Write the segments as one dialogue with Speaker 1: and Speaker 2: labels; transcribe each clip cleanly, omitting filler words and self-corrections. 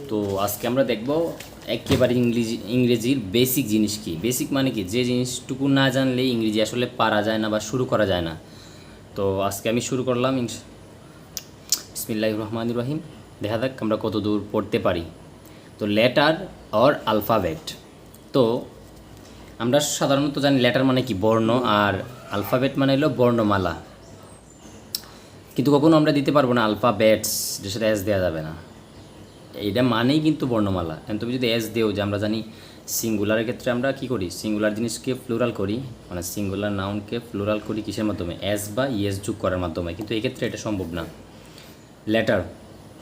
Speaker 1: তো আজকে আমরা দেখব একেবারে ইংরেজির বেসিক জিনিস কি। বেসিক মানে কি, যে জিনিসটুকু না জানলে ইংরেজি আসলে পারা যায় না বা শুরু করা যায় না। তো আজকে আমি শুরু করলাম বিসমিল্লাহির রহমানির রহিম। দেখা যাক আমরা কত দূর পড়তে পারি। তো লেটার অর আলফাবেট। তো আমরা সাধারণত জানি লেটার মানে কি বর্ণ, আর আলফাবেট মানে হলো বর্ণমালা। কিন্তু কখনো আমরা দিতে পারবো না আলফাবেটস, যেটার সাথে এস দেওয়া যাবে না। এইটা মানেই কিন্তু বর্ণমালা। এখন তুমি যদি এস দেও, যে আমরা জানি সিঙ্গুলারের ক্ষেত্রে আমরা কি করি, সিঙ্গুলার জিনিসকে প্লুরাল করি, মানে সিঙ্গুলার নাউনকে প্লুরাল করি কিসের মাধ্যমে, এস বা ইএস যোগ করার মাধ্যমে। কিন্তু এক্ষেত্রে এটা সম্ভব না। লেটার,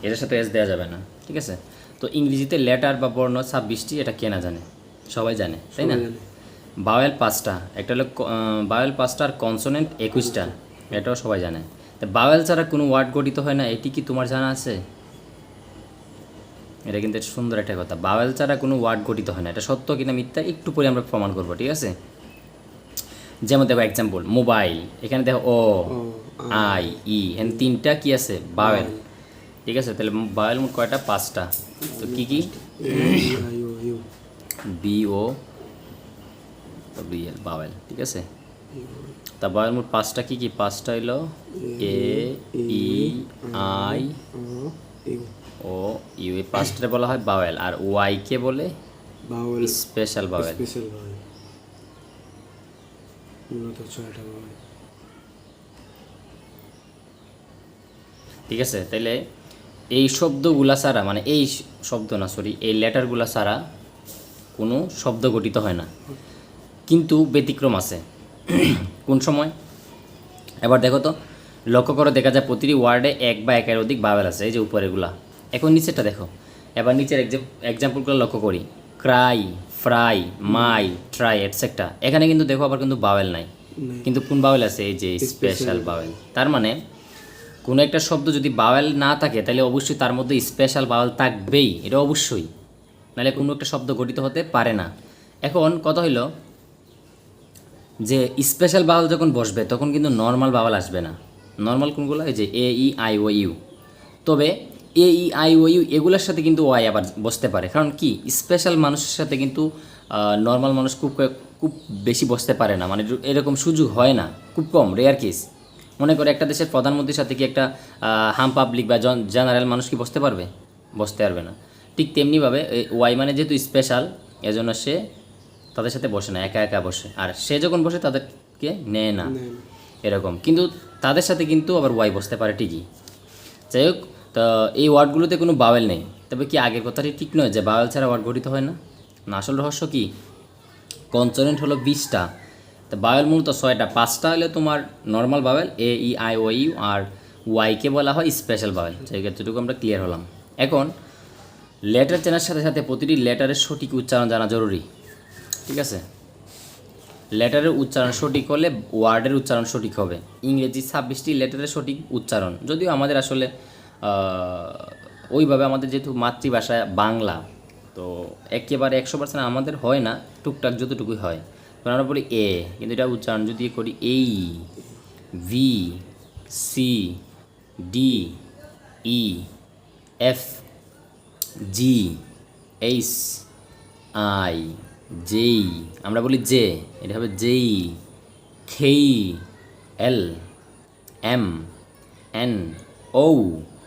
Speaker 1: এটার সাথে এস দেওয়া যাবে না, ঠিক আছে। তো ইংরেজিতে লেটার বা বর্ণ 26টি, এটা কে না জানে, সবাই জানে, তাই না। বাওয়েল 5টা, একটা হলো বাওয়েল 5টা আর কনসোনেন্ট 21টা, এটাও সবাই জানে। তো বাওয়েল ছাড়া কোনো ওয়ার্ড গঠিত হয় না, এটি কি তোমার জানা আছে? এটা কিন্তু সুন্দর একটা কথা, বাওয়েল ছাড়া কোনো ওয়ার্ড গঠিত হয় না। এটা সত্য কিনা মিথ্যা একটু পরে আমরা প্রমাণ করবো, ঠিক আছে। যেমন দেখো এক্সাম্পল, মোবাইল, এখানে দেখো ও, আই, ই, এখানে 3টা কি আছে, বাওয়েল, ঠিক আছে। তাহলে বাওয়েল মোট কয়টা, 5টা। তো কি কি, বি ও বিএল, বাওয়েল, ঠিক আছে। তা বাওয়েল মোট 5টা, কি কি 5টা হইলো এ, ই, আই, ও, ইউ। এই 5টা বলা হয় বাওয়েল। আর ওয়াই কে বলে স্পেশাল বাওয়েল। ঠিক আছে। তাইলে এই শব্দগুলা ছাড়া, মানে এই শব্দ না, সরি, এই লেটারগুলা ছাড়া কোনো শব্দ গঠিত হয় না। কিন্তু ব্যতিক্রম আছে। কোন সময়? এবার দেখো তো, লক্ষ্য করে দেখা যায় প্রতিটি ওয়ার্ডে এক বা একের অধিক বাওয়েল আছে, এই যে উপরেগুলা। এখন নিচেরটা দেখো। এবার নিচের এক্সাম্পলগুলো লক্ষ্য করি, ক্রাই, ফ্রাই, মাই, ট্রাই, এটসেট্রা। এখানে কিন্তু দেখো আবার কিন্তু বাওয়েল নাই, কিন্তু কোন বাওয়েল আছে, এই যে স্পেশাল বাওয়েল। তার মানে কোনো একটা শব্দ যদি বাওয়েল না থাকে, তাহলে অবশ্যই তার মধ্যে স্পেশাল বাওয়েল থাকবেই, এটা অবশ্যই, নাহলে কোনো একটা শব্দ গঠিত হতে পারে না। এখন কথা হইল যে স্পেশাল বাওয়েল যখন বসবে, তখন কিন্তু নর্মাল বাওয়েল আসবে না। নর্মাল কোনগুলো, এই যে এ, ই, আই, ও, ইউ। তবে এ, ই, আই, ও, ইউ এগুলোর সাথে কিন্তু ওয়াই আবার বসতে পারে। কারণ কি, স্পেশাল মানুষের সাথে কিন্তু নর্মাল মানুষ খুব বেশি বসতে পারে না, মানে এরকম সুযোগ হয় না, খুব কম, রেয়ার কেস। মনে করে একটা দেশের প্রধানমন্ত্রীর সাথে কি একটা হাম পাবলিক বা জেনারেল মানুষ কি বসতে পারবে? বসতে পারবে না। ঠিক তেমনিভাবে ওয়াই মানে যেহেতু স্পেশাল, এজন্য সে তাদের সাথে বসে না, একা একা বসে। আর সে যখন বসে তাদেরকে নেয় না, এরকম। কিন্তু তাদের সাথে কিন্তু আবার ওয়াই বসতে পারে ঠিকই। যাই হোক, তো এই ওয়ার্ডগুলোতে কোনো বাওয়েল নেই। তবে কি আগের কথাটি ঠিক নয় যে বাওয়েল ছাড়া ওয়ার্ড গঠিত হয় না? না, আসল রহস্য কি, কনসোনেন্ট হলো 20টা, তো বাওয়েল মূলত 6টা। 5টা হলে তোমার normal vowel, A, E, I, O, U, আর ওয়াইকে বলা হয় স্পেশাল বাওয়েল। সেই ক্ষেত্রটুকু আমরা ক্লিয়ার হলাম। এখন লেটার চেনার সাথে সাথে প্রতিটি লেটারের সঠিক উচ্চারণ জানা জরুরি, ঠিক আছে। লেটারের উচ্চারণ সঠিক হলে ওয়ার্ডের উচ্চারণ সঠিক হবে। ইংরেজি 26টি লেটারের সঠিক উচ্চারণ, যদিও আমাদের আসলে ওইভাবে, আমাদের যেহেতু মাতৃভাষা বাংলা, তো একেবারে 100% আমাদের হয় না, টুকটাক যতটুকুই হয়। কারণ আমরা বলি এ, কিন্তু এটা উচ্চারণ যদি করি A, B, C, D, E, F, G, H, I, J, আমরা বলি জে, এটা হবে জেই, খেই, এল, এম, এন, ও,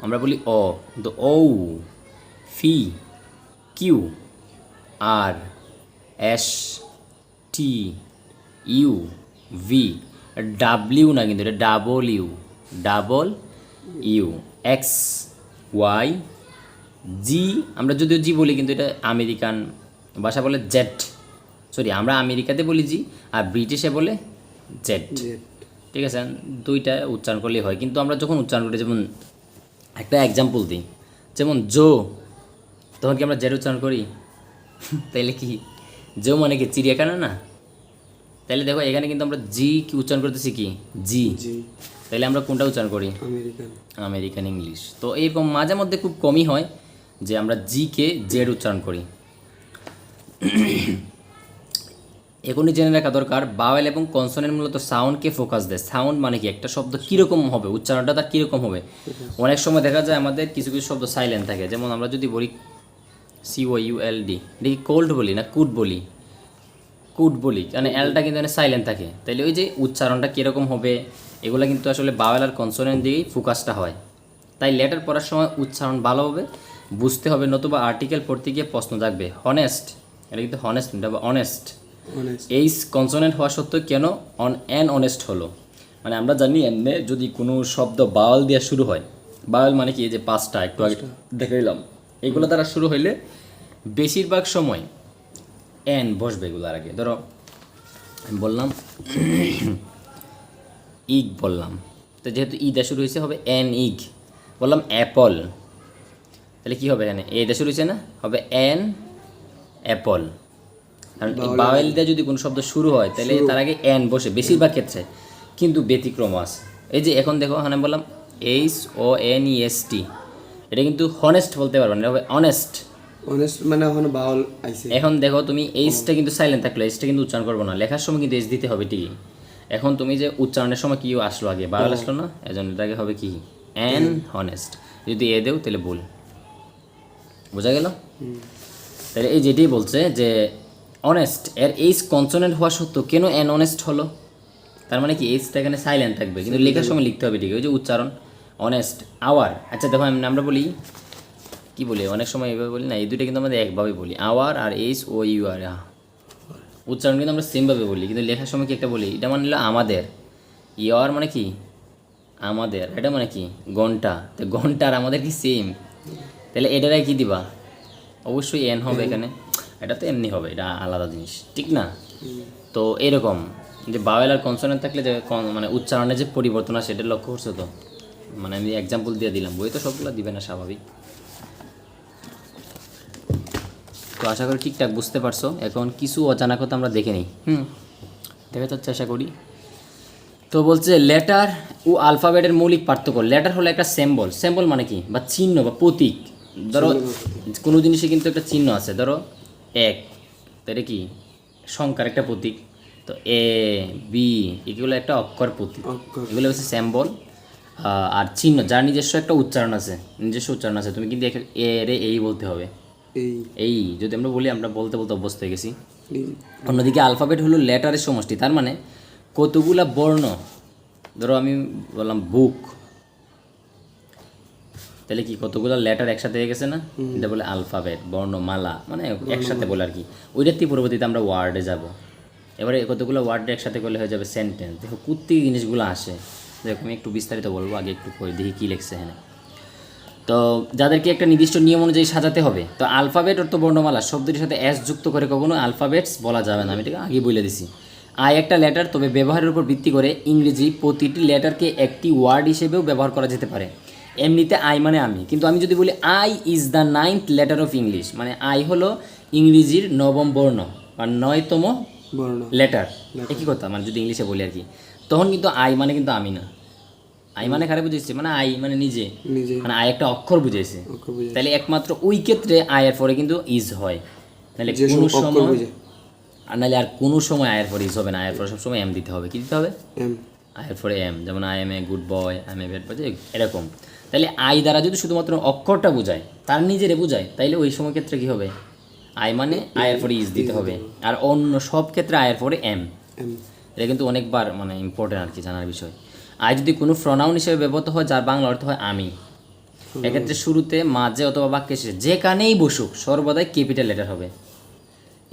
Speaker 1: আমরা বলি অ, কিন্তু O, P, Q, R, S, T, U, V, W না, কিন্তু এটা double U, X, Y, Z. আমরা যদিও জি বলি, কিন্তু এটা আমেরিকান ভাষা বলে জেড, সরি, আমরা আমেরিকাতে বলি জি, আর ব্রিটিশে বলে জেড, ঠিক আছে। দুইটা উচ্চারণ করলেই হয়। কিন্তু আমরা যখন উচ্চারণ করি, যেমন একটা এক্সাম্পল দিই, যেমন জো, তখন কি আমরা জেড উচ্চারণ করি? তাইলে কি, জো মানে কি চিড়িয়াখানা না? তাইলে দেখো এখানে কিন্তু আমরা জি কি উচ্চারণ করতেছি, কি জি। তাইলে আমরা কোনটা উচ্চারণ করি? American English. তো এরকম মাঝে মধ্যে খুব কমই হয় যে আমরা জি কে জেড উচ্চারণ করি। এখনই জেনে রাখা দরকার, বাওয়েল এবং কনসোনেন্ট মূলত সাউন্ডকে ফোকাস দেয়। সাউন্ড মানে কি, একটা শব্দ কীরকম হবে, উচ্চারণটা তার কীরকম হবে। অনেক সময় দেখা যায় আমাদের কিছু কিছু শব্দ সাইলেন্ট থাকে। যেমন আমরা যদি বলি COULD, এটা কি কোল্ড বলি না কুড বলি? কুড বলি, মানে এলটা কিন্তু এখানে সাইলেন্ট থাকে। তাইলে ওই যে উচ্চারণটা কীরকম হবে এগুলো কিন্তু আসলে বাওয়েল আর কনসোনেন্ট দিয়েই ফোকাসটা হয়। তাই লেটার পড়ার সময় উচ্চারণ ভালোভাবে বুঝতে হবে, নতুবা আর্টিকেল পড়তে গিয়ে প্রশ্ন থাকবে। হনেস্ট, এটা কিন্তু হনেস্ট এটা অনেস্ট। এই কনসোনেন্ট হওয়া সত্ত্বেও কেন অনেস্ট হলো? মানে আমরা জানি এমনি যদি কোনো শব্দ বাওয়াল দিয়ে শুরু হয়, বাওয়াল মানে কি, এই যে পাঁচটা একটু আগে দেখাইলাম, এগুলো দ্বারা শুরু হইলে বেশিরভাগ সময় এন বসবে এগুলোর আগে। ধরো আমি বললাম ইগ বললাম, তো যেহেতু ই দিয়ে শুরু হয়েছে হবে এন ইগ। বললাম অ্যাপল, তাহলে কী হবে এখানে? এ দিয়ে শুরু হয়েছে না, হবে এন অ্যাপল। কারণ বাওয়েল দিয়ে যদি কোনো শব্দ শুরু হয় তাহলে তার আগে এন বসে বেশিরভাগ ক্ষেত্রে, কিন্তু ব্যতিক্রম আছে। এই যে এখন দেখো এখানে বললাম HONEST, এটা কিন্তু হনেস্ট বলতে পারবে না, এটা হবে অনেস্ট।
Speaker 2: অনেস্ট মানে ওখানে বাউল আইছে।
Speaker 1: এখন দেখো তুমি এইচটা কিন্তু সাইলেন্ট থাকলো, এইচটা কিন্তু উচ্চারণ করবো না, লেখার সময় কিন্তু এইচ দিতে হবে ঠিকই। এখন তুমি যে উচ্চারণের সময় কি আসলো আগে, বাউল আসলো না, এজন্য এটাকে হবে কি অ্যান হনেস্ট। যদি এ দেও তাহলে ভুল। বোঝা গেল? তাহলে এই যেটি বলছে যে অনেস্ট এর এইচ কনসোনেন্ট হওয়া সত্ত্বেও কেন অ্যান অনেস্ট হলো? তার মানে কি এইচটা এখানে সাইলেন্ট থাকবে, কিন্তু লেখার সময় লিখতে হবে ঠিক। ওই যে উচ্চারণ অনেস্ট আওয়ার। আচ্ছা দেখো আমরা বলি কি বলি, অনেক সময় এইভাবে বলি না, এই দুইটা কিন্তু আমাদের একভাবে বলি, আওয়ার আর HOUR। উচ্চারণ কিন্তু আমরা সেমভাবে বলি, কিন্তু লেখার সময় কি একটা বলি, এটা মানে হলো আমাদের। ইয়ার মানে কি আমাদের, এটা মানে কি ঘন্টা। তো ঘন্টা আর আমাদের কি সেম? তাহলে এটারাই কি দিবা? অবশ্যই এন হবে এখানে, এটা তো এমনি হবে, এটা আলাদা জিনিস, ঠিক না? তো এরকম যে বাওয়েল আর কনসোনেন্ট থাকলে যে মানে উচ্চারণের যে পরিবর্তন আসে এটা লক্ষ্য করছো তো? মানে আমি এক্সাম্পল দিয়ে দিলাম, বই তো সবগুলো দিবে না স্বাভাবিক। তো আশা করি ঠিকঠাক বুঝতে পারছো। এখন কিছু অজানা কথা আমরা দেখে নিই, দেখে তো চেষ্টা করি। তো বলছে লেটার ও আলফাবেটের মৌলিক পার্থক্য। লেটার হলো একটা সিম্বল, সিম্বল মানে কি, বা চিহ্ন বা প্রতীক। ধরো কোনো জিনিসে কিন্তু একটা চিহ্ন আছে, ধরো এক, তো এটা কি সংখ্যার একটা প্রতীক। তো A B এগুলো একটা অক্ষর প্রতীক, এগুলো হচ্ছে সিম্বল আর চিহ্ন, যার নিজস্ব একটা উচ্চারণ আছে, নিজস্ব উচ্চারণ আছে। তুমি কিন্তু এ রে এই বলতে হবে, এই যদি আমরা বলি, আমরা বলতে বলতে অভ্যস্ত হয়ে গেছি। অন্যদিকে আলফাবেট হলো লেটারের সমষ্টি, তার মানে কতগুলা বর্ণ। ধরো আমি বললাম বুক, তাহলে কি কতগুলো লেটার একসাথে হয়ে গেছে না, এটা বলে আলফাবেট, বর্ণমালা, মানে একসাথে বলে আর কি। ওইটার থেকে পরবর্তীতে আমরা ওয়ার্ডে যাব। এবারে কতগুলো ওয়ার্ডে একসাথে করলে হয়ে যাবে সেন্টেন্স। দেখো কোত্থেকে জিনিসগুলো আসে, দেখো আমি একটু বিস্তারিত বলবো, আগে একটু পড়ে দেখি কী লিখছে এখানে। তো যাদেরকে একটা নির্দিষ্ট নিয়ম অনুযায়ী সাজাতে হবে। তো আলফাবেট অর্থ বর্ণমালা, শব্দটির সাথে এস যুক্ত করে কখনো আলফাবেটস বলা যাবে না, আমি এটাকে আগে বলে দিছি। আই একটা লেটার, তবে ব্যবহারের উপর ভিত্তি করে ইংরেজি প্রতিটি লেটারকে একটি ওয়ার্ড হিসেবেও ব্যবহার করা যেতে পারে। এমনিতে আই মানে আমি, কিন্তু আমি যদি বলি I is the 9th letter of English, মানে আই হলো ইংরেজির 9ম বর্ণ বা 9তম লেটার, একই কথা। মানে যদি ইংলিশে বলি আর কি, তখন কিন্তু আই মানে কিন্তু আমি না। আই মানে খারাপ বুঝেছে, মানে আই মানে নিজে, মানে আই একটা অক্ষর বুঝেছে। তাহলে একমাত্র ওই ক্ষেত্রে আয়ের পরে কিন্তু ইজ হয়, নাহলে কোনো সময়, আর নাহলে আর কোনো সময় আয়ের পরে ইজ হবে না। আয়ের পরে সবসময় এম দিতে হবে। কী দিতে হবে? আয়ের পরে এম। যেমন I M a good boy, I M a bad boy, এরকম। তাহলে আই দ্বারা যদি শুধুমাত্র অক্ষরটা বোঝায়, তার নিজেরে বোঝায়, তাইলে ওই সময় ক্ষেত্রে কী হবে? আই মানে আয়ের পরে ইজ দিতে হবে। আর অন্য সব ক্ষেত্রে আয়ের পরে এম। এটা কিন্তু অনেকবার মানে ইম্পর্টেন্ট আর কি জানার বিষয়। আই যদি কোনো প্রনাউন হিসেবে ব্যবহৃত হয় যার বাংলা অর্থ হয় আমি, এক্ষেত্রে শুরুতে, মাঝে অথবা বাক্যে শেষে যেখানেই বসুক সর্বদাই ক্যাপিটাল লেটার হবে।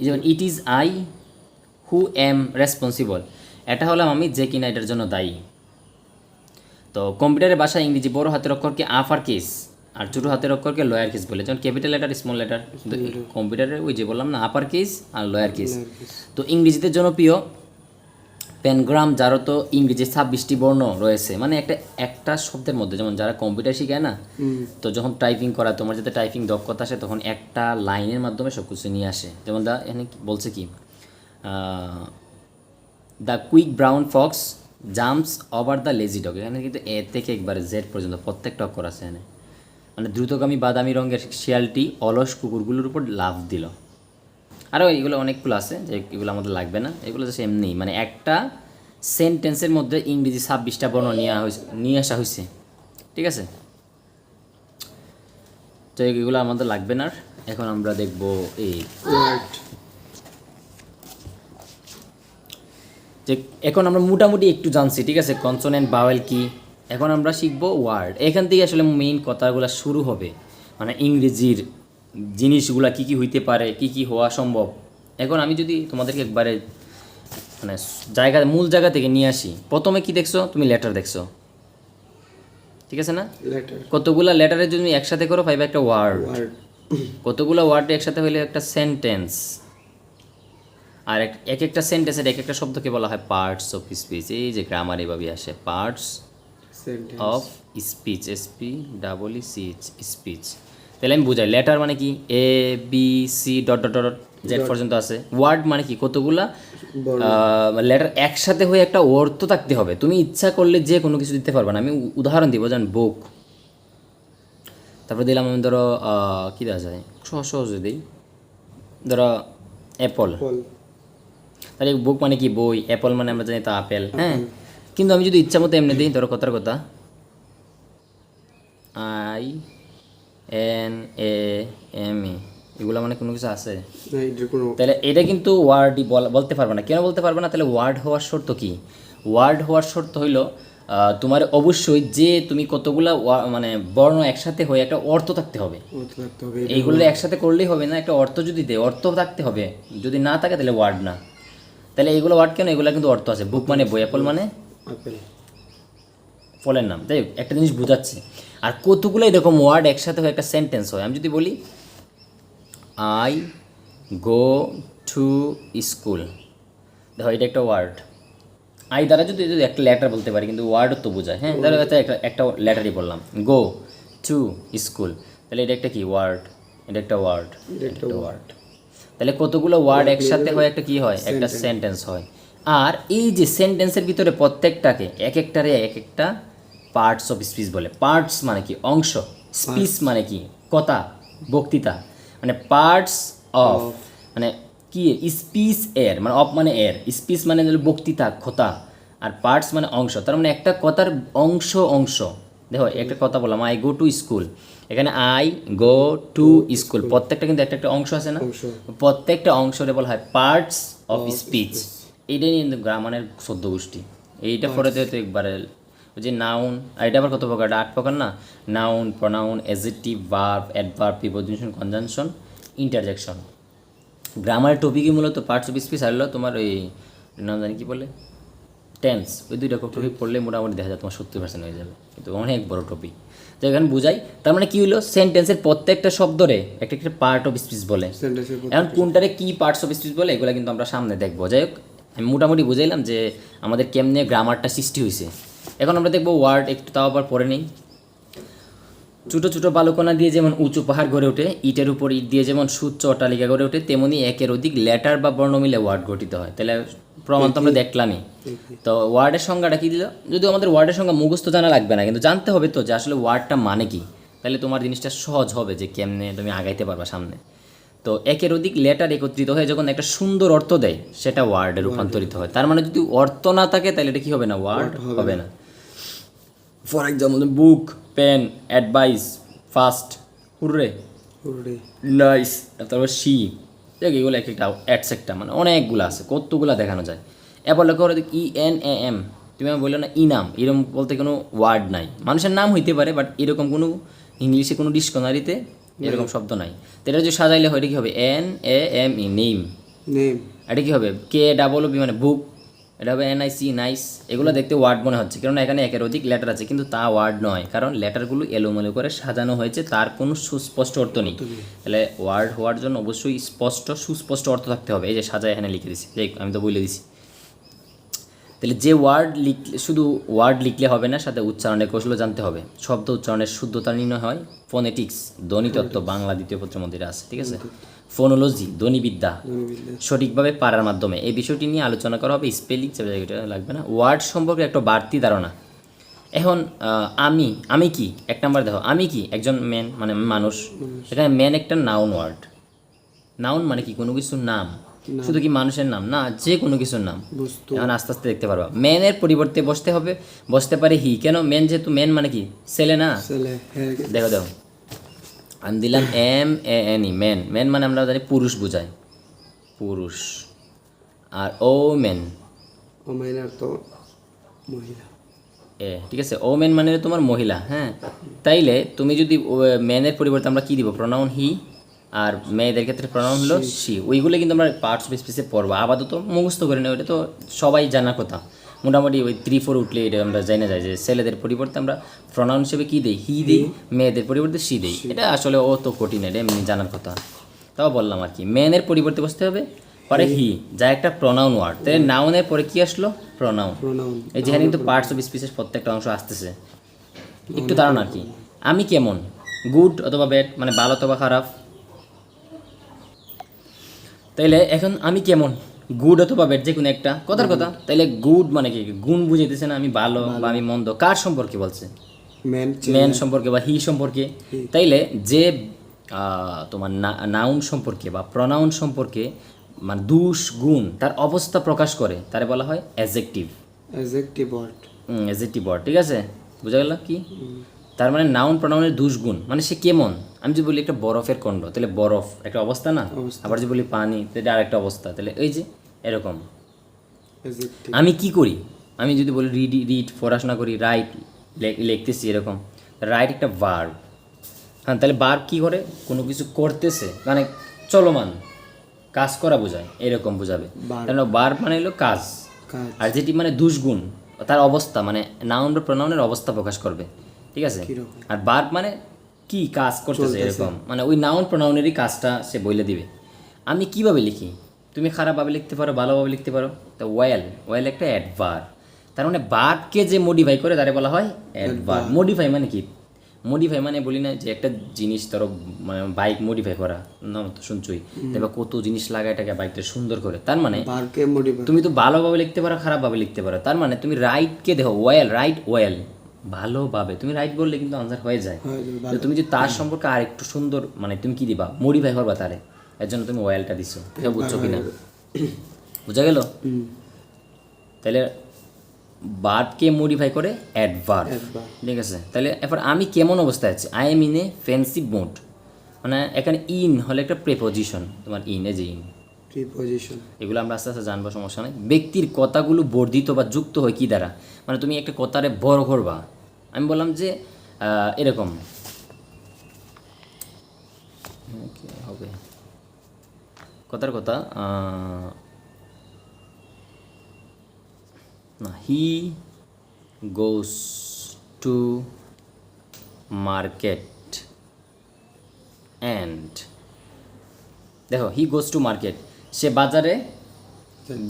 Speaker 1: যেমন it is I who am responsible, এটা হলাম আমি যে কিনা এটার জন্য দায়ী। তো কম্পিউটারের ভাষায় ইংরেজি বড় হাতের অক্ষরকে আপার কেস আর ছোটো হাতের অক্ষরকে লয়ার কেস বলে, যেমন ক্যাপিটাল লেটার স্মল লেটার। কিন্তু কম্পিউটারে ওই যে বললাম না, আপার কেস আর লয়ার কেস। তো ইংরেজিতে জনপ্রিয় প্যানগ্রাম, যারও তো ইংরেজি 26টি বর্ণ রয়েছে। মানে একটা শব্দের মধ্যে, যেমন যারা কম্পিউটার শিখায় না, তো যখন টাইপিং করা, তোমার যাতে টাইপিং দক্ষতা আসে, তখন একটা লাইনের মাধ্যমে সব কিছু নিয়ে আসে। যেমন এখানে বলছে কি, the quick brown Fox jumps over the lazy dog. এখানে কিন্তু এ থেকে একবারে জেড পর্যন্ত প্রত্যেকটা অক্ষর আছে এখানে। মানে দ্রুতগামী বাদামি রঙের শিয়ালটি অলস কুকুরগুলোর উপর লাফ দিল। আরও এগুলো অনেকগুলো আছে, যে এগুলো আমাদের লাগবে না, এগুলো জাস্ট এমনি, মানে একটা সেন্টেন্সের মধ্যে ইংরেজি 26টা বর্ণ নিয়ে আসা হয়েছে, ঠিক আছে? তো এগুলো আমাদের লাগবে না। এখন আমরা দেখব এই
Speaker 2: ওয়ার্ড
Speaker 1: যে এখন আমরা মোটামুটি একটু জানছি, ঠিক আছে, কনসোনেন্ট ভাওয়েল কি। এখন আমরা শিখব ওয়ার্ড। এখান থেকে আসলে মেইন কথাগুলো শুরু হবে, মানে ইংরেজির জিনিসগুলা কি কি হইতে পারে, কি কি হওয়া সম্ভব। এখন আমি যদি তোমাদেরকে একবারে মানে মূল জায়গা থেকে নিয়ে আসি, প্রথমে কি দেখছো তুমি? লেটার দেখছো, ঠিক আছে না?
Speaker 2: লেটার
Speaker 1: কতগুলা লেটারের যদি একসাথে করো পাইবে একটা ওয়ার্ড।
Speaker 2: ওয়ার্ড
Speaker 1: কতগুলো ওয়ার্ড একসাথে হইলে একটা সেন্টেন্স। আর এক একটা সেন্টেন্সের এক একটা শব্দকে বলা হয় পার্টস অফ স্পিচ। এই যে গ্রামার এভাবে আসে, parts
Speaker 2: sentence
Speaker 1: of speech, SPEECH speech. তাহলে আমি বুঝাই, লেটার মানে কি ABC dot dot dot Z পর্যন্ত আছে। ওয়ার্ড মানে কি কতগুলা লেটার একসাথে হয়ে একটা অর্থ থাকতে হবে। তুমি ইচ্ছা করলে যে কোনো কিছু দিতে পারবে না। আমি উদাহরণ দিব, যেমন বুক, তারপর দিলাম আমি ধরো কী দেওয়া যায়, সহজে দিই, ধরো অ্যাপল।
Speaker 2: ফল
Speaker 1: তাহলে বুক মানে কি বই, অ্যাপল মানে আমরা জানি তা আপেল, হ্যাঁ। কিন্তু আমি যদি ইচ্ছা মতো এমনি দিই, ধরো কথার কথা INAME, এগুলো মানে কোনো কিছু আছে,
Speaker 2: না এটার কোনো
Speaker 1: তাহলে এটা কিন্তু ওয়ার্ডই বলতে পারবে না। কেন বলতে পারবে না? তাহলে ওয়ার্ড হওয়ার শর্ত কি? ওয়ার্ড হওয়ার শর্ত হইল তোমার অবশ্যই যে তুমি কতগুলা মানে বর্ণ একসাথে হয়ে একটা অর্থ থাকতে হবে।
Speaker 2: অর্থ থাকতে হবে।
Speaker 1: এইগুলো একসাথে করলেই হবে না, একটা অর্থ যদি দেয় অর্থ থাকতে হবে। যদি না থাকে তাহলে ওয়ার্ড না। তাহলে এগুলো ওয়ার্ড কেন? এগুলো কিন্তু অর্থ আছে। বুক মানে বই, অ্যাপল মানে
Speaker 2: আপেল
Speaker 1: ফলের নাম। তাই একটা জিনিস বোঝাচ্ছে। আর কতগুলো এরকম ওয়ার্ড একসাথে হয়ে একটা সেন্টেন্স হয়। আমি যদি বলি আই গো টু স্কুল, দেখো এটা একটা ওয়ার্ড। আই দ্বারা যদি যদি একটা লেটার বলতে পারি, কিন্তু ওয়ার্ডও তো বোঝায়, হ্যাঁ। ধরো একটা লেটারই বললাম, গো টু স্কুল, তাহলে এটা একটা কি ওয়ার্ড, এটা একটা ওয়ার্ড, একটা ওয়ার্ড। তাহলে কতগুলো ওয়ার্ড একসাথে হয় একটা কি হয়? একটা সেন্টেন্স হয়। আর এই যে সেন্টেন্সের ভিতরে প্রত্যেকটাকে এক একটারে এক একটা পার্টস অফ স্পিচ বলে। পার্টস মানে কি? অংশ। স্পিচ মানে কি? কথা, বক্তৃতা। মানে পার্টস অফ মানে কি? স্পিচ এর মানে অফ মানে এর, স্পিচ মানে হলো বক্তৃতা, কথা। আর পার্টস মানে অংশ। তার মানে একটা কথার অংশ অংশ। দেখো একটা কথা বললাম, আই গো টু স্কুল, এখানে আই গো টু স্কুল, প্রত্যেকটা কিন্তু একটা একটা অংশ আছে না?
Speaker 2: অংশ।
Speaker 1: প্রত্যেকটা অংশরে বলা হয় পার্টস অফ স্পিচ। এইটাই কিন্তু গ্রামারের 14 গোষ্ঠী। এইটা পড়াতে হয়তো একবারে ওই যে নাউন, আর এটা আবার কত প্রকার? 8 প্রকার না? Noun, pronoun, adjective, verb, adverb, preposition, conjunction, interjection. গ্রামারের টপিকই মূলত পার্টস অফ স্পিচ। আর হলো তোমার ওই নাম জানি কি বলে, টেন্স। ওই দুইটা টপিক পড়লে মোটামুটি দেখা যায় তোমার 70% হয়ে যাবে, কিন্তু অনেক বড় টপিক। তো এখানে বুঝাই, তার মানে কি হলো, সেন্টেন্সের প্রত্যেকটা শব্দরে একটা একটা পার্ট অফ স্পিচ বলে।
Speaker 2: সেন্টেন্সের
Speaker 1: এখন কোনটারে কি পার্টস অফ স্পিচ বলে এগুলো কিন্তু আমরা সামনে দেখবো। যাই হোক, আমি মোটামুটি বুঝাইলাম যে আমাদের কেমনে গ্রামারটা সৃষ্টি হয়েছে। এখন আমরা দেখবো ওয়ার্ড, একটু তাও আবার পরে নেই। ছোটো ছোটো বালুকণা দিয়ে যেমন উঁচু পাহাড় গড়ে ওঠে, ইটের উপর ইট দিয়ে যেমন সুউচ্চ অট্টালিকা গড়ে ওঠে, তেমনি একের অধিক লেটার বা বর্ণ মিলে ওয়ার্ড গঠিত হয়। তাহলে প্রমাণ তো আমরা দেখলামই। তো ওয়ার্ডের সংজ্ঞাটা কী দিল? যদিও আমাদের ওয়ার্ডের সংজ্ঞা মুখস্থ জানা লাগবে না, কিন্তু জানতে হবে তো যে আসলে ওয়ার্ডটা মানে কি। তাহলে তোমার জিনিসটা সহজ হবে যে কেমনে তুমি আগাইতে পারবা সামনে। তো একের অধিক লেটার একত্রিত হয়ে যখন একটা সুন্দর অর্থ দেয়, সেটা ওয়ার্ডে রূপান্তরিত হয়। তার মানে যদি অর্থ না থাকে তাহলে এটা কি হবে না? ওয়ার্ড হবে না। For example, book, pen, advice, fast, hurray, nice, তারপর সি, দেখ এগুলো এক একটা অ্যাটসেক্টা, মানে অনেকগুলো আছে, কতগুলো দেখানো যায়। এবার লেখা হলো INAM, তুমি আমি বললো না ইনাম, এরকম বলতে কোনো ওয়ার্ড নাই। মানুষের নাম হইতে পারে, বাট এরকম কোনো ইংলিশে কোনো ডিকশনারিতে এরকম শব্দ নাই। তো এটা যদি সাজাইলে হয়, এটা কী হবে? NAME, name.
Speaker 2: নেম
Speaker 1: এটা কী হবে? KWB মানে বুক, এটা হবে NIC, নাইস। এগুলো দেখতে ওয়ার্ড মনে হচ্ছে, কারণ এখানে একের অধিক লেটার আছে, কিন্তু তা ওয়ার্ড নয়, কারণ লেটারগুলো এলোমেলো করে সাজানো হয়েছে, তার কোনো সুস্পষ্ট অর্থ নেই। তাহলে ওয়ার্ড হওয়ার জন্য অবশ্যই সুস্পষ্ট অর্থ থাকতে হবে। এই যে সাজায় এখানে লিখে দিছি, আমি তো বলে দিছি। তাহলে যে ওয়ার্ড লিখলে, শুধু ওয়ার্ড লিখলে হবে না, সাথে উচ্চারণের কৌশলও জানতে হবে। শব্দ উচ্চারণের শুদ্ধতা নির্ণয় হয় ফোনেটিক্স, ধ্বনিতত্ত্ব, বাংলা দ্বিতীয় পত্রের মধ্যে আছে, ঠিক আছে। ফোনোলজি, ধ্বনিবিদ্যা, সঠিকভাবে পারার মাধ্যমে এই বিষয়টি নিয়ে আলোচনা করা হবে। স্পেলিং এটা লাগবে না। ওয়ার্ড সম্পর্কে একটা বাড়তি ধারণা। এখন আমি কি, এক নাম্বার দেখো, আমি কি একজন ম্যান মানে মানুষ। এখানে ম্যান একটা নাউন ওয়ার্ড। নাউন মানে কি? কোনো কিছুর নাম। শুধু কি মানুষের নাম না, যে কোনো কিছুর নাম। এখন আস্তে আস্তে দেখতে পারবা। ম্যানের পরিবর্তে বসতে পারে হি। কেন? ম্যান, যেহেতু ম্যান মানে কি ছেলে না। দেখো আমি দিলাম MANE ম্যান, ম্যান মানে আমরা জানি পুরুষ বোঝায়, পুরুষ। আর ওমেন,
Speaker 2: ওমেনার তো মহিলা।
Speaker 1: ঠিক আছে, ওমেন মানে তোমার মহিলা, হ্যাঁ। তাইলে তুমি যদি ম্যানের পরিবর্তে আমরা কি দিব, প্রনাউন হি, আর মেয়েদের ক্ষেত্রে প্রনাউন হলো সি। ওইগুলো কিন্তু আমরা পার্টস অফ স্পিচে পড়বো, আপাতত মুখস্থ করে নেই, ওটা তো সবাই জানার কথা। মোটামুটি ওই 3-4 উঠলে এটা আমরা জানা যায় যে ছেলেদের পরিবর্তে আমরা প্রনাউন হিসেবে কী দিই, হি দিই, মেয়েদের পরিবর্তে সি দিই। এটা আসলে অত কঠিন, এটা এমনি জানার কথা। তাও বললাম আর কি, ম্যানের পরিবর্তে বসতে হবে পরে হি, যা একটা প্রনাউন ওয়ার্ড। তাহলে নাউনের পরে কি আসলো, প্রনাউন।
Speaker 2: প্রোনাউন।
Speaker 1: এই যেখানে কিন্তু পার্টস অফ স্পিচের প্রত্যেকটা অংশ আসতেছে। একটু দাঁড়ান আর কি, আমি কেমন, গুড অথবা ব্যাড, মানে ভালো অথবা খারাপ। তাইলে এখন আমি কেমন, গুড অথবা ব্যাড, যে কোনো একটা কথার কথা। তাইলে গুড মানে কি, গুণ বুঝাইতেছে না, আমি ভালো বা আমি মন্দ, কার সম্পর্কে বলছে,
Speaker 2: ম্যান
Speaker 1: ম্যান সম্পর্কে বা হি সম্পর্কে। তাইলে যে তোমার নাউন সম্পর্কে বা প্রনাউন সম্পর্কে মানে দুষ গুণ তার অবস্থা প্রকাশ করে, তারে বলা হয় adjective.
Speaker 2: Adjective word.
Speaker 1: Adjective word, ঠিক আছে, বোঝা গেল কি? তার মানে নাউন প্রনাউনের দুষ্গুণ, মানে সে কেমন। আমি যদি বলি একটা বরফের খণ্ড, তাহলে বরফ একটা অবস্থা না, আবার যদি বলি পানি, তাহলে আরেকটা অবস্থা। তাহলে এই যে এরকম।
Speaker 2: অ্যাডজেক্টিভ।
Speaker 1: আমি কি করি, আমি যদি বলি রিড পড়াশোনা করি, রাইট লিখতেছি, এরকম। রাইট একটা ভার্ব, হ্যাঁ। তাহলে ভার্ব কী করে, কোনো কিছু করতেছে, মানে চলমান কাজ করা বোঝায়, এরকম বোঝাবে। কারণ ভার্ব মানে হলো কাজ,
Speaker 2: কাজ।
Speaker 1: আর যেটি মানে দুষ্গুণ, তার অবস্থা, মানে নাউন বা প্রনাউনের অবস্থা প্রকাশ করবে, ঠিক আছে।
Speaker 2: কিরকম?
Speaker 1: আর ভার্ব মানে কি কাজ করতেছে, এরকম, মানে ওই নাউন প্রনাউনেরই কাজটা সে বলে দিবে। আমি কিভাবে লিখি, তুমি খারাপভাবে লিখতে পারো, ভালোভাবে লিখতে পারো। তো ওয়েল একটা অ্যাডভার্ব, তার মানে ভার্বকে যে মডিফাই করে তারে বলা হয় অ্যাডভার্ব। মডিফাই মানে কি, মডিফাই মানে বলি না যে একটা জিনিস ধরো, মানে বাইক মডিফাই করা, না তো শুনছই, তারপর কত জিনিস লাগায় টাকা বাইকটা সুন্দর করে। তার মানে
Speaker 2: বারকে মডিফাই।
Speaker 1: তুমি তো ভালোভাবে লিখতে পারো, খারাপভাবে লিখতে পারো। তার মানে তুমি রাইটকে দেখো, রাইট ওয়েল, ভালোভাবে। তুমি রাইট বললে কিন্তু আনসার হয়ে যায়। তো তুমি যদি তার সম্পর্কে আর একটু সুন্দর, মানে তুমি কি দিবা, মডিফাই করবা তারে, এর জন্য তুমি ওয়েলটা দিছো। এটা বুঝছো কিনা, বুঝা গেল? তাহলে ভার্বকে মডিফাই করে অ্যাডভার্ব, ঠিক আছে। তাহলে এরপর আমি কেমন অবস্থায় আছি, I am in a fancy mood, মানে এখানে ইন হলে একটা প্রেপোজিশন, তোমার ইন, এ যে ইন,
Speaker 2: প্রিপোজিশন।
Speaker 1: এগুলো আমরা আস্তে আস্তে জানবো, সমস্যা নেই। ব্যক্তির কথাগুলো বর্ধিত বা যুক্ত হয় কি দ্বারা, মানে তুমি একটা কথারে বড় করবা। আমি বললাম যে এরকম হবে কথার কথা, না, হি গোস টু মার্কেট অ্যান্ড, দেখো হি গোস টু মার্কেট, সে বাজারে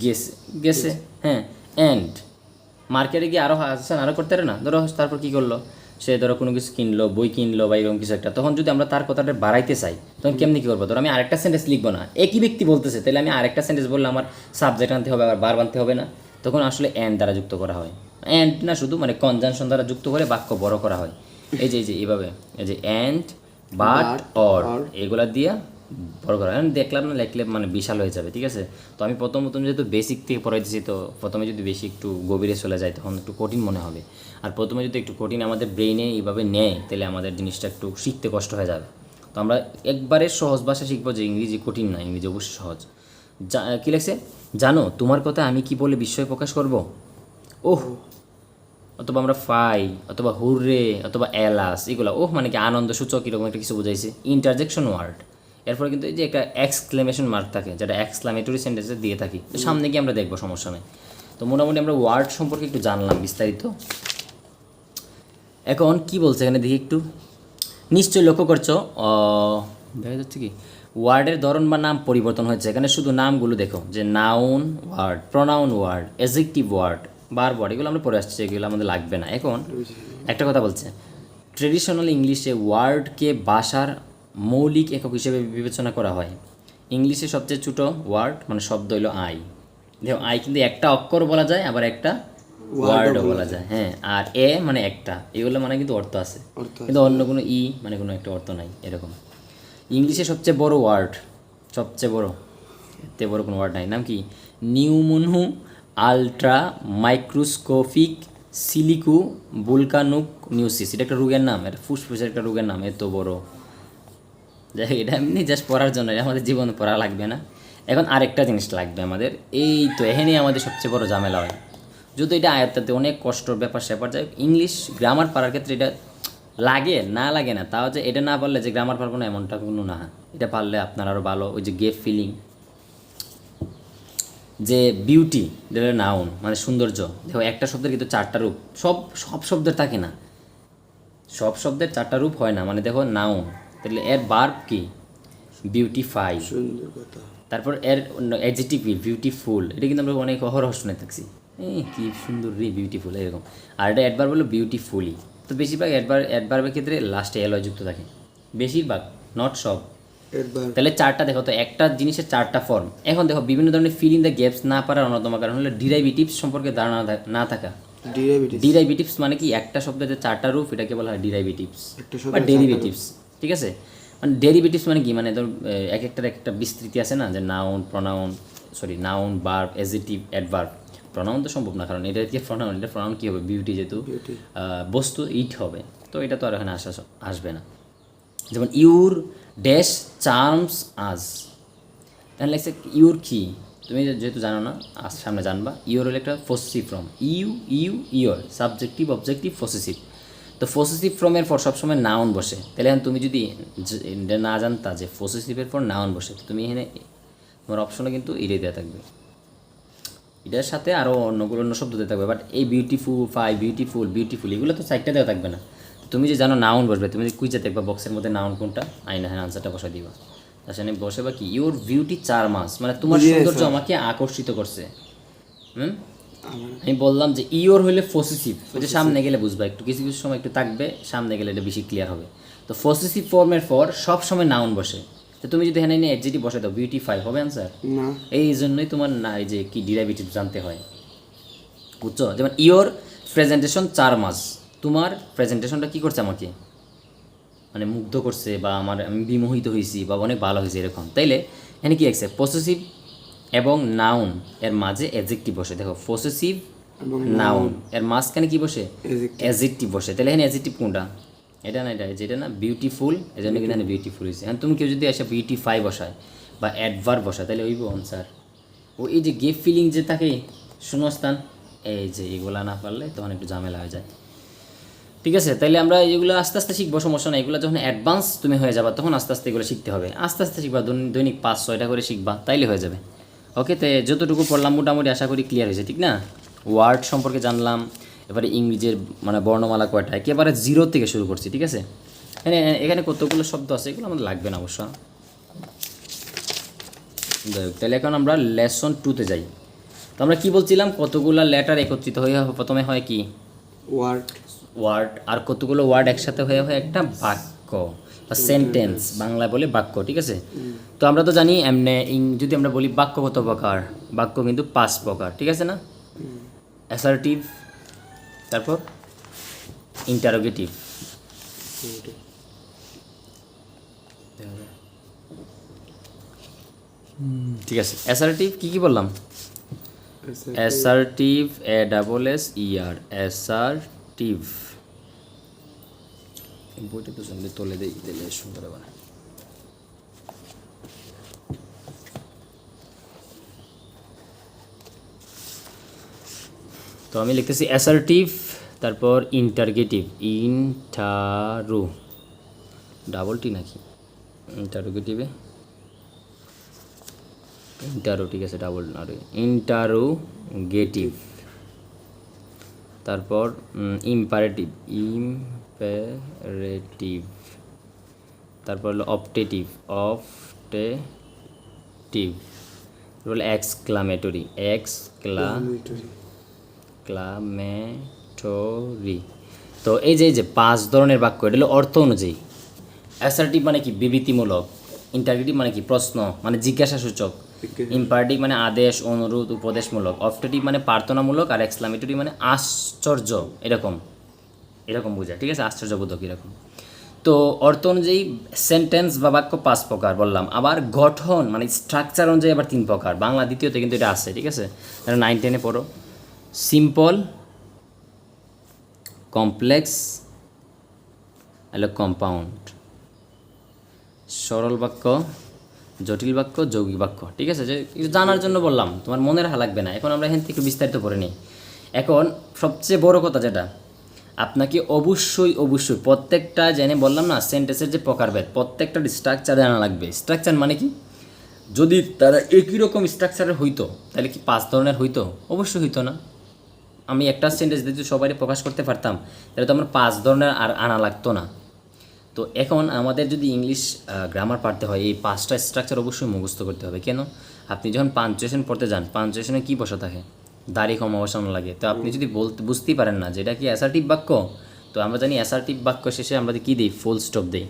Speaker 1: গেছে, গেছে, হ্যাঁ। অ্যান্ড মার্কেটে গিয়ে আরও হাসান আরও করতে পারে না, ধরো তারপর কী করলো, সে ধরো কোনো কিছু কিনলো, বই কিনলো বা এরকম কিছু একটা। তখন যদি আমরা তার কথাটা বাড়াইতে চাই, তখন কেমনি কী করবো, ধরো আমি আরেকটা সেন্টেন্স লিখবো না, একই ব্যক্তি বলতেছে, তাহলে আমি আরেকটা সেন্টেন্স বললে আমার সাবজেক্ট আনতে হবে, আবার বার আনতে হবে না। তখন আসলে অ্যান্ড দ্বারা যুক্ত করা হয়, অ্যান্ড না শুধু, মানে কনজাংশন দ্বারা যুক্ত করে বাক্য বড় করা হয়। এই যে এইভাবে, এই যে অ্যান্ড, বাট, অর, এগুলা দিয়া বড় করা। এখন দেখলাম না, লিখলে মানে বিশাল হয়ে যাবে, ঠিক আছে। তো আমি প্রথম যেহেতু বেসিক থেকে পড়াইতেছি, তো প্রথমে যদি বেশি একটু গভীরে চলে যায় তখন একটু কঠিন মনে হবে। আর প্রথমে যদি একটু কঠিন আমাদের ব্রেইনে এইভাবে নেয়, তাহলে আমাদের জিনিসটা একটু শিখতে কষ্ট হয়ে যাবে। তো আমরা একবারে সহজ ভাষা শিখবো, যে ইংরেজি কঠিন না, ইংরেজি অবশ্যই সহজ। কী লাগছে, জানো তোমার কথা আমি কি বলে বিস্ময় প্রকাশ করব, ওহ, অথবা আমরা ফাই, অথবা হুররে, অথবা এলাস, এগুলো ওহ মানে কি আনন্দ সূচক, এরকম একটা কিছু বোঝাইছে, ইন্টারজেকশন ওয়ার্ড। এরপরে কিন্তু এই যে একটা এক্সক্লেমেশন মার্ক থাকে, যেটা এক্সক্লামেটরি সেন্টেন্সে দিয়ে থাকি, তো সামনে গিয়ে আমরা দেখবো, সমস্যা নেই। তো মোটামুটি আমরা ওয়ার্ড সম্পর্কে একটু জানলাম বিস্তারিত। এখন কি বলছে এখানে দেখি একটু, নিশ্চয়ই লক্ষ্য করছো দেখা যাচ্ছে কি ওয়ার্ডের ধরন বা নাম পরিবর্তন হয়েছে। এখানে শুধু নামগুলো দেখো, যে noun word, pronoun word, adjective word, বারবার, এগুলো আমরা পড়ে আসছি, এগুলো আমাদের লাগবে না। এখন একটা কথা বলছে, ট্রেডিশনাল ইংলিশে ওয়ার্ডকে ভাষার মৌলিক একক হিসেবে বিবেচনা করা হয়। ইংলিশে সবচেয়ে ছোটো ওয়ার্ড মানে শব্দ হলো আই। দেখো আই কিন্তু একটা অক্ষর বলা যায়, আবার একটা ওয়ার্ডও বলা যায়, হ্যাঁ। আর এ মানে একটা, এগুলো মানে কিন্তু অর্থ আছে, কিন্তু অন্য কোনো ই মানে কোনো একটা অর্থ নাই, এরকম। ইংলিশে সবচেয়ে বড় ওয়ার্ড, সবচেয়ে বড়, এতে বড় কোনো ওয়ার্ড নাই, নাম কি, নিউমোনু আলট্রা মাইক্রোস্কোপিক সিলিকু বুলকানুক নিউসিস। এটা একটা রোগের নাম, এটা ফুসফুসের একটা রোগের নাম, এত বড় যাই হোক, এটা এমনি জাস্ট পড়ার জন্য, এটা আমাদের জীবনে পড়া লাগবে না। এখন আরেকটা জিনিস লাগবে আমাদের, এই তো এখানে আমাদের সবচেয়ে বড় ঝামেলা হয়, যদি এটা আয়ত্তাতে অনেক কষ্টর ব্যাপার স্যাপার যায়, ইংলিশ গ্রামার পড়ার ক্ষেত্রে এটা লাগে না, লাগে না তাও, যে এটা না পারলে যে গ্রামার পারবো না এমনটা কোনো না, এটা পারলে আপনার আরও ভালো। ওই যে গেট ফিলিং, যে বিউটি, এটা নাউন মানে সৌন্দর্য। দেখো একটা শব্দের কিন্তু চারটা রূপ, সব সব শব্দের থাকে না, সব শব্দের চারটা রূপ হয় না। মানে দেখো নাউন, তাহলে এর ভার্ব কি? বিউটিফাই।
Speaker 2: সুন্দর কথা।
Speaker 1: তারপর এর অ্যাডজেক্টিভ কি? বিউটিফুল। এটা কিন্তু আমরা অনেক অহরহ শুনে থাকছি, কি সুন্দর রে বিউটিফুল এরকম। আর এটা অ্যাডভার্ব হলো বিউটিফুলি। তো বেশিরভাগ অ্যাডভার্বের ক্ষেত্রে লাস্টে এলয় যুক্ত থাকে, বেশিরভাগ, নট সব।
Speaker 2: অ্যাডভার্ব।
Speaker 1: তাহলে চারটা দেখো তো, একটা জিনিসের চারটা ফর্ম। এখন দেখো বিভিন্ন ধরনের ফিল ইন দ্য গ্যাপস না পারার অন্যতম কারণ হলো ডিরাইভেটিভস সম্পর্কে ধারণা না থাকা।
Speaker 2: ডেরিভেটিভ।
Speaker 1: ডিরাইভেটিভস মানে কি? একটা শব্দের যে চারটা রূপ এটাকে বলা হয় ডিরাইভেটিভস
Speaker 2: একটা
Speaker 1: বা
Speaker 2: শব্দের
Speaker 1: ডেরিভেটিভস। ঠিক আছে, মানে ডেরিভেটিভস মানে কি? মানে ধর এক একটার একটা বিস্তৃতি আছে না, যে noun, pronoun, noun, verb, adjective, adverb. Pronoun তো সম্ভব না, কারণ এটা কি প্রনাউন, এটা প্রনাউন কী হবে? বিউটি, যেহেতু
Speaker 2: বিউটি।
Speaker 1: বস্তু ইট হবে, তো এটা তো আর এখানে আসবে না। যেমন ইউর ড্যাশ চার্মস আজ, এখানে লাগছে ইউর কি? তুমি যেহেতু জানো না, আজ সামনে জানবা। ইউর হলো একটা possessive form, your subjective, objective, possessive. তো পসেসিভ ফর্মের পর সবসময় নাউন বসে। তাহলে এখন তুমি যদি এটা না জানতা যে পসেসিভের পর নাউন বসে, তো তুমি এখানে তোমার অপশনে কিন্তু এড়িয়ে দেওয়া থাকবে, এটার সাথে আরও অন্য শব্দ দিয়ে থাকবে। বাট এই বিউটিফুল এগুলো তো সাইডটা দেওয়া থাকবে না। তুমি যে জানো নাউন বসবে, তুমি কুইজে দেখবা বক্সের মধ্যে নাউন কোনটা, আইনা হ্যাঁ আনসারটা বসাই দিবা। তার সাথে বসে বা কি ইউর বিউটি চার্মাস, মানে তোমার
Speaker 2: বুঝিয়ে
Speaker 1: সৌন্দর্য
Speaker 2: স্যার।
Speaker 1: আমাকে আকর্ষিত করছে।
Speaker 2: আমার
Speaker 1: আমি বললাম যে ইওর হইলে পসেসিভ, ওই যে সামনে গেলে বুঝবা, একটু কিছু কিছু সময় একটু থাকবে, সামনে গেলে এটা বেশি ক্লিয়ার হবে। তো পসেসিভ ফর্মের পর সব সময় নাউন বসে। তো তুমি যদি এখানে নিয়ে এডজেক্টিভ বসে দাও, বিউটিফাই হবে আনসার?
Speaker 2: না।
Speaker 1: এই জন্যই তোমার না, এই যে কি ডিরাইভেটিভ জানতে হয়, বুঝছো? যেমন ইওর প্রেজেন্টেশন চার্মাস, তোমার প্রেজেন্টেশনটা কি করছে আমাকে, মানে মুগ্ধ করছে, বা আমি বিমোহিত হয়েছি, বা অনেক ভালো হয়েছে এরকম। তাইলে এখানে কি আছে? পসেসিভ এবং নাউন এর মাঝে অ্যাডজেক্টিভ বসে। দেখো পসেসিভ
Speaker 2: এবং
Speaker 1: নাউন এর মাঝখানে কি বসে?
Speaker 2: Adjective.
Speaker 1: অ্যাডজেক্টিভ বসে। তাহলে এখানে অ্যাডজেক্টিভ কোনটা? এটা না, যেটা না বিউটিফুল, এই জন্য কিন্তু এখানে বিউটিফুল হয়েছে। এখন তুমি কেউ যদি এসে বিউটিফাই বসায় বা অ্যাডভার্ব বসায়, তাহলে ওইব আনসার। ও এই যে গেপ ফিলিং যে থাকে শূন্যস্থান, এই যে এগুলা না পারলে তখন একটু ঝামেলা হয়ে যায়। ঠিক আছে, তাইলে আমরা এগুলো আস্তে আস্তে শিখবো, সমস্যা না। এগুলো যখন অ্যাডভান্স তুমি হয়ে যাবা, তখন আস্তে আস্তে এগুলো শিখতে হবে, আস্তে আস্তে শিখবা, দৈনিক 5-6টা করে শিখবা, তাইলে হয়ে যাবে। ওকে, তো যতটুকু পড়লাম মোটামুটি আশা করি ক্লিয়ার হয়েছে, ঠিক না? ওয়ার্ড সম্পর্কে জানলাম, এবারে ইংরেজির মানে বর্ণমালা কয়টা, একেবারে 0 থেকে শুরু করছি, ঠিক আছে? এখানে কতগুলো শব্দ আছে, এগুলো আমাদের লাগবে না অবশ্য। যাই হোক, তাহলে এখন আমরা লেসন 2-তে যাই। তো আমরা কি বলছিলাম, কতগুলো লেটার একত্রিত হয়ে প্রথমে হয় কি? ওয়ার্ড। আর কতগুলো ওয়ার্ড একসাথে হয়ে হয় একটা বাক্য বা সেন্টেন্স, বাংলায় বলে বাক্য, ঠিক আছে? তো আমরা তো জানি এমনি যদি আমরা বলি বাক্য কত প্রকার, বাক্য কিন্তু 5 প্রকার, ঠিক আছে না? অ্যাসার্টিভ, তারপর ইন্টারোগেটিভ, ঠিক আছে? অ্যাসার্টিভ কি কি বললাম? Assertive, ASSER, assertive. বইটা তো সামনে তোলে দেই, দিলে সুন্দর হবে না। তো আমি লিখতেছি অ্যাসার্টিভ, তারপর ইন্টারগেটিভ, ডাবল টি নাকি ইন্টারোগেটিভে? ঠিক আছে, ডাবল না, ইন্টারোগেটিভ। তারপর ইম্পারেটিভ, তারপর হলো অপটেটিভ, হলো এক্সক্লামেটরি, তো এই যে 5 ধরনের বাক্য, এটা হলো অর্থ অনুযায়ী। অ্যাসার্টিভ মানে কি? বিবৃতিমূলক। ইন্টারগেটিভ মানে কি? প্রশ্ন, মানে জিজ্ঞাসাসূচক। ইম্পারেটিভ মানে আদেশ, অনুরোধ, উপদেশমূলক। অপটেটিভ মানে প্রার্থনামূলক। আর এক্সক্লামেটরি মানে আশ্চর্য, এরকম বোঝায়, ঠিক আছে? আশ্চর্যবোধক এরকম। তো অর্থ অনুযায়ী সেন্টেন্স বা বাক্য 5 প্রকার বললাম। আবার গঠন মানে স্ট্রাকচার অনুযায়ী আবার 3 প্রকার। বাংলা দ্বিতীয়তে কিন্তু এটা আছে, ঠিক আছে? 9-10-এ পড়ো। সিম্পল, কমপ্লেক্স, হলো কম্পাউন্ড। সরল বাক্য, জটিল বাক্য, যৌগিক বাক্য, ঠিক আছে? যে কিছু জানার জন্য বললাম, তোমার মনে রাখা লাগবে না। এখন আমরা এখান থেকে একটু বিস্তারিত পড়ে নিই। এখন সবচেয়ে বড় কথা যেটা, আপনাকে অবশ্যই প্রত্যেকটা জেনে বললাম না, সেন্টেন্সের যে প্রকারভেদ, প্রত্যেকটা স্ট্রাকচার জানা লাগবে। স্ট্রাকচার মানে কি? যদি তারা একই রকম স্ট্রাকচারের হইতো তাহলে কি 5 ধরনের হইতো? অবশ্যই হইতো না। আমি একটা সেন্টেন্স যদি সবাই প্রকাশ করতে পারতাম তাহলে তো আমার 5 ধরনের আর আনা লাগতো না। তো এখন আমাদের যদি ইংলিশ গ্রামার পড়তে হয়, এই 5টা স্ট্রাকচার অবশ্যই মুখস্থ করতে হবে। কেন? আপনি যখন পাঞ্চুয়েশন পড়তে যান, পাঞ্চুয়েশনে কী বসা থাকে? দাড়ি কমা বসানো লাগে। তো আপনি যদি বুঝতেই পারেন না যে এটা কি অ্যাসার্টিভ বাক্য, তো আমরা জানি অ্যাসার্টিভ বাক্য শেষে আমরা কী দিই? ফুল স্টপ দিই।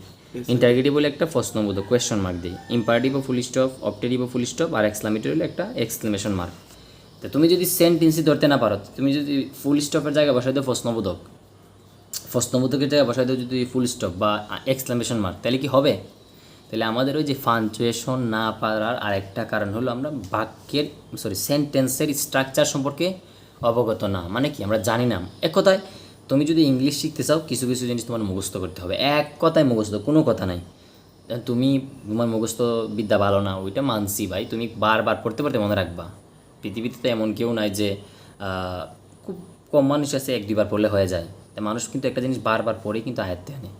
Speaker 1: ইন্টারগেটিভ হলে একটা প্রশ্নবোধক কোয়েশ্চন মার্ক দিই, ইম্পারেটিভ ও ফুল স্টপ, অবজেক্টিভ ও ফুল স্টপ, আর এক্সক্লামেটরি হলে একটা এক্সক্লেমেশন মার্ক। তো তুমি যদি সেন্টেন্সই ধরতে না পারো, তুমি যদি ফুল স্টপের জায়গায় বসাই দাও প্রশ্নবোধকের জায়গায় বসাই দাও যদি ফুল স্টপ বা এক্সক্লেমেশন মার্ক, তাহলে কি হবে? তাহলে আমাদের ওই যে পাঞ্চুয়েশন না পারার আরেকটা কারণ হলো আমরা সেন্টেন্সের স্ট্রাকচার সম্পর্কে অবগত না। মানে কি? আমরা জানি না। এক কথায় তুমি যদি ইংলিশ শিখতে চাও, কিছু কিছু জিনিস তোমার মুখস্থ করতে হবে। এক কথায় মুখস্থ, কোনো কথা নাই। তোমার মুখস্থ বিদ্যা ভালো না, ওইটা মানছি ভাই, তুমি বারবার পড়তে পড়তে মনে রাখবা। পৃথিবীতে তো এমন কেউ নাই যে খুব কম মানুষ আছে 1-2 বার পড়লে হয়ে যায়। তাই মানুষ কিন্তু একটা জিনিস বারবার পড়েই কিন্তু আয়ত্তে আনে।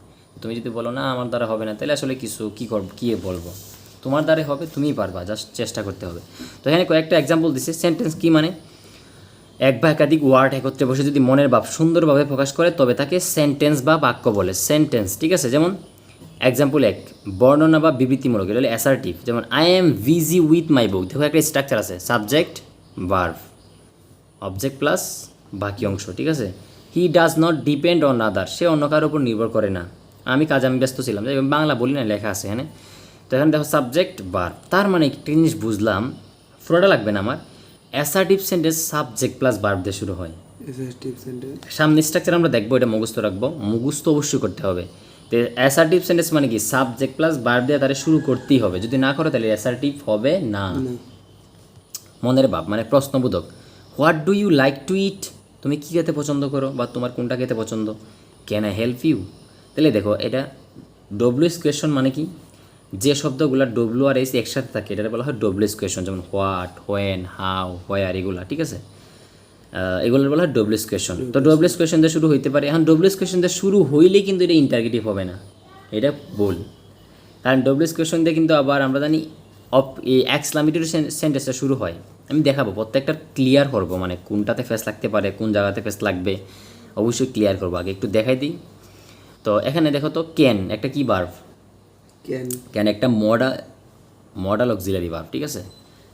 Speaker 1: তুমি যদি বলো না আমার দ্বারা হবে না, তাহলে আসলে কী বলবো? তোমার দ্বারা হবে, তুমিই পারবা, জাস্ট চেষ্টা করতে হবে। তো এখানে কয়েকটা এক্সাম্পল দিচ্ছে। সেন্টেন্স কি মানে? এক বা একাধিক ওয়ার্ড একত্রে বসে যদি মনের ভাব সুন্দরভাবে প্রকাশ করে তবে তাকে সেন্টেন্স বা বাক্য বলে। সেন্টেন্স, ঠিক আছে? যেমন এক্সাম্পল 1, বর্ণনা বা বিবৃতিমূলক, এটা হলো অ্যাসার্টিভ। যেমন I am busy with my book. দেখো একটা স্ট্রাকচার আছে, সাবজেক্ট, ভার্ব, অবজেক্ট প্লাস বাকি অংশ, ঠিক আছে? He does not depend on other, সে অন্য কারোর উপর নির্ভর করে না। আমি ব্যস্ত ছিলাম, বাংলা বলি না, লেখা আছে এখানে। তো এখানে দেখো সাবজেক্ট, ভার্ব। তার মানে একটা জিনিস বুঝলাম, পুরোটা লাগবে না আমার। Assertive sentence subject plus verb দিয়ে শুরু হয়।
Speaker 2: অ্যাসার্টিভ সেন্টেন্স,
Speaker 1: সামনে স্ট্রাকচার আমরা দেখবো, এটা মুখস্থ রাখবো, মুখস্থ অবশ্যই করতে হবে। তো অ্যাসার্টিভ সেন্টেন্স মানে কি? সাবজেক্ট প্লাস ভার্ব দিয়ে তারা শুরু করতেই হবে। যদি না করো তাহলে অ্যাসার্টিভ হবে না। মনের ভাব মানে প্রশ্নবোধক। What do you like to eat? তুমি কী খেতে পছন্দ করো বা তোমার কোনটা খেতে পছন্দ? Can I help you? তাহলে দেখো এটা ডব্লিউএস কোয়েশন মানে কি? যে শব্দগুলো ডব্লিউ আর এস একসাথে থাকে এটা বলা হয় ডব্লিউএস কোয়েশন। যেমন হোয়াট, হোয়েন, হাউ, হোয়ার, এগুলা, ঠিক আছে? এগুলোর বলা হয় ডব্লিউএস কোয়েশন। তো ডব্লিউএস কোয়েশন দিয়ে শুরু হইতে পারে। এখন ডব্লিউএস কোয়েশন দিয়ে শুরু হইলেই কিন্তু এটা ইন্টারগেটিভ হবে না, এটা ভুল। কারণ ডব্লিউএস কোয়েশন দিয়ে কিন্তু আবার আমরা জানি এই এক্সক্লামেটরি সেন্টেন্সটা শুরু হয়। আমি দেখাবো, প্রত্যেকটা ক্লিয়ার করবো, মানে কোনটাতে ফেস লাগতে পারে, কোন জায়গাতে ফেস লাগবে, অবশ্যই ক্লিয়ার করবো। আগে একটু দেখাই দিই। তো এখানে দেখো তো, ক্যান একটা কি ভার্ব? ক্যান একটা মডাল অক্সিলারি ভার্ব, ঠিক আছে?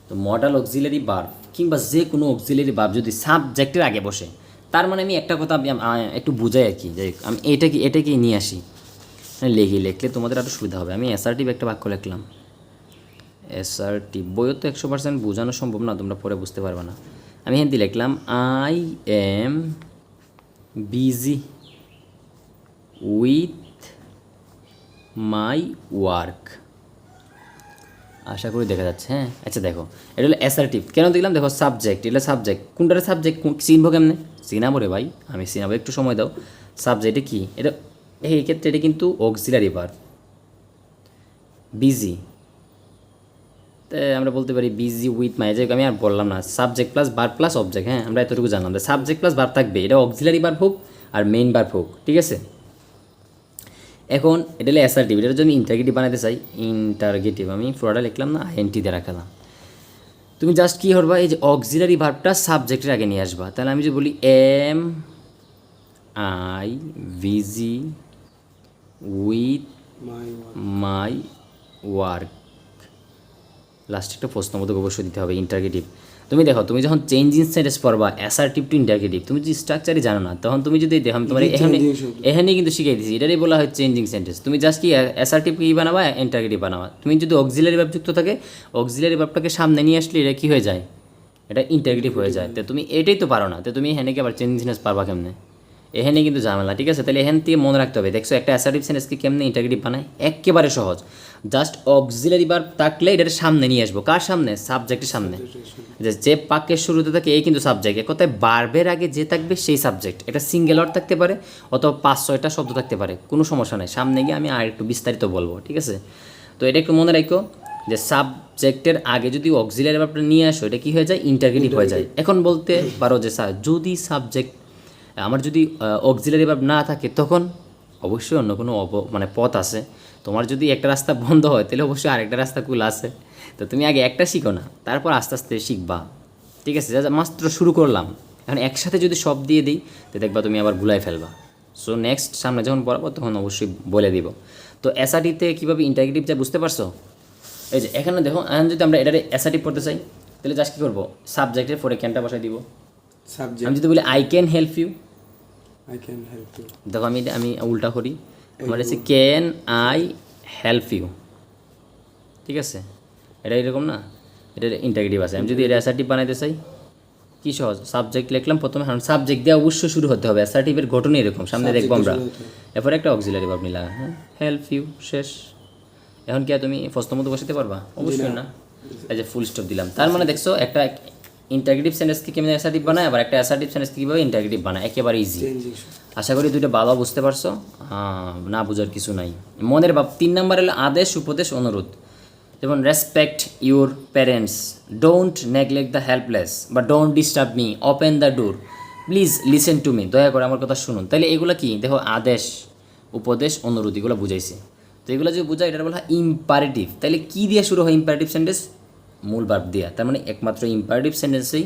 Speaker 1: তো মডাল অক্সিলারি ভার্ব কিংবা যে কোনো অক্সিলারি ভার্ব যদি সাবজেক্টের আগে বসে, তার মানে আমি একটা কথা একটু বুঝাই আর কি, যে আমি এটাকে নিয়ে আসি, লিখলে তোমাদের আরও সুবিধা হবে। আমি অ্যাসার্টিভ একটা বাক্য লিখলাম। অ্যাসার্টিভ বইও তো 100% বোঝানো সম্ভব না, তোমরা পরে বুঝতে পারবে না। আমি হিন্দি লিখলাম I am busy with my work. আশা করি দেখা যাচ্ছে, হ্যাঁ? আচ্ছা দেখো, এটা হলো অ্যাসার্টিভ। কেন দেখলাম? দেখো সাবজেক্ট, এটা সাবজেক্ট। কোনটার সাবজেক্ট চিনবো কেমনে? চিনাবো রে ভাই, আমি চিনাবো, একটু সময় দাও। সাবজেক্টে কি? এটা এই ক্ষেত্রে এটা কিন্তু অক্সিলারি ভার্ব, বিজি। আমরা বলতে পারি বিজি উইথ মাই, যে আমি আর বললাম না, subject plus verb plus object. হ্যাঁ, আমরা এতটুকু জানলাম, সাবজেক্ট প্লাস ভার্ব থাকবে, এটা অক্সিলারি ভার্ব হোক আর মেইন ভার্ব হোক, ঠিক আছে? এখন এটা হলো অ্যাসার্টিভ। এটার জন্য ইন্টারগেটিভ বানাতে চাই, ইন্টারগেটিভ আমি পুরোটা লিখলাম না, আইএনটি দিয়ে রাখলাম। তুমি জাস্ট কী করবা? এই যে অক্সিলারি ভার্বটা সাবজেক্টের আগে নিয়ে আসবা। তাহলে আমি যদি বলি am I busy with my work, লাস্টে একটা প্রশ্নবোধক অবশ্যই দিতে হবে, ইন্টারগেটিভ। তুমি দেখো, তুমি যখন চেঞ্জিং সেন্টেন্স পড়বা অ্যাসার্টিভ টু ইন্টারগেটিভ, তুমি যদি স্ট্রাকচারই জানো না, তখন তুমি যদি দেখো, আমি তোমার এখানে কিন্তু শিখিয়ে দিচ্ছি, এটারই বলা হয় চেঞ্জিং সেন্টেন্স। তুমি জাস্ট কি অ্যাসার্টিভ কী বানাবা, ইন্টারগেটিভ বানাবা। তুমি যদি অক্সিলারি ভার্ব যুক্ত থাকে, অক্সিলারি ভার্বটাকে সামনে নিয়ে আসলে এটা কী হয়ে যায়? এটা ইন্টারগেটিভ হয়ে যায়। তো তুমি এটাই তো পারো না, তো তুমি এখানে কি আবার চেঞ্জিং সেন্টেন্স পারবা কেমনে? এখানে কিন্তু ঝামেলা, ঠিক আছে? তাহলে এখান থেকে মনে রাখতে হবে। দেখছো একটা অ্যাসার্টিভ সেন্টেন্সকে কেমনে ইন্টারগেটিভ বানায়? একেবারে সহজ, জাস্ট অক্সিলারি ভার্ব থাকলে এটার সামনে নিয়ে আসবো। কার সামনে? সাবজেক্টের সামনে। যে বাক্যের শুরুতে থাকে এই কিন্তু সাবজেক্ট, এক কথায় ভার্বের আগে যে থাকবে সেই সাবজেক্ট। এটা সিঙ্গেল ওয়ার্ড থাকতে পারে অথবা 5-6টা শব্দ থাকতে পারে, কোনো সমস্যা নেই। সামনে গিয়ে আমি আর একটু বিস্তারিত বলবো, ঠিক আছে? তো এটা একটু মনে রাখো যে সাবজেক্টের আগে যদি অক্সিলারি ভার্বটা নিয়ে আসো এটা কি হয়ে যায়, ইন্টারগেটিভ হয়ে যায়। এখন বলতে পারো যে স্যার যদি সাবজেক্ট আমার যদি অক্সিলারি ভার্ব না থাকে তখন অবশ্যই অন্য কোনো মানে পথ আছে। তোমার যদি একটা রাস্তা বন্ধ হয় তাহলে অবশ্যই আরেকটা রাস্তা খোলা আছে। তো তুমি আগে একটা শিখো না, তারপর আস্তে আস্তে শিখবা, ঠিক আছে? যা মাত্র শুরু করলাম, এখন একসাথে যদি সব দিয়ে দিই তো দেখবা তুমি আবার ভুলাই ফেলবা। সো নেক্সট সামনে যখন পড়াবো তখন অবশ্যই বলে দিব। তো এসআরটিতে কীভাবে ইন্টারগেটিভ যা বুঝতে পারছো? এই যে এখানে দেখো, এখন যদি আমরা এটারে এসআরটিভ পড়তে চাই তাহলে জাস্ট কী করবো, সাবজেক্টের পরে ক্যানটা বসাই দিব।
Speaker 2: সাবজেক্ট
Speaker 1: আমি যদি বলি I can help you,
Speaker 2: I can help you,
Speaker 1: দেখো আমি উল্টা করি, আমার হচ্ছে ক্যান আই হেল্প ইউ, ঠিক আছে? এটা এরকম না, এটা ইন্টারগেটিভ আছে। আমি যদি এটা অ্যাসার্টিভ বানাইতে চাই, কি সহজ, সাবজেক্ট লিখলাম প্রথমে, কারণ সাবজেক্ট দিয়ে অবশ্যই শুরু হতে হবে। অ্যাসার্টিভের ঘটনা এরকম, সামনে দেখবো আমরা। এরপরে একটা অক্সিলারি ভার্ব নিলাম, হ্যাঁ, হেল্প ইউ, শেষ। এখন কি আর তুমি প্রশ্নমতো বসাতে পারবা? অবশ্যই না। এই যে ফুল স্টপ দিলাম, তার মানে দেখছো একটা ইন্টারগেটিভ সেন্টেন্সকে কেমন অ্যাসার্টিভ বানায়, আবার একটা অ্যাসার্টিভ সেন্টেন্সকে কীভাবে ইন্টারগেটিভ বানায়, একেবারে ইজি। আশা করি দুইটা ভালো বুঝতে পারছো, না বুঝার কিছু নাই। মনের ভাব 3 নাম্বার হলো আদেশ, উপদেশ, অনুরোধ। যেমন respect your parents, don't neglect the helpless, বা don't disturb me, open the door, please listen to me, দয়া করে আমার কথা শুনুন। তাহলে এগুলো কি দেখো, আদেশ, উপদেশ, অনুরোধ, এগুলো বুঝাইছে। তো এগুলো যদি বুঝায় এটা বলা হয় ইম্পারেটিভ। তাহলে কী দিয়ে শুরু হয় ইম্পারেটিভ সেন্টেন্স? মূল ভার্ব দিয়া। তার মানে একমাত্র ইম্পারেটিভ সেন্টেন্সেই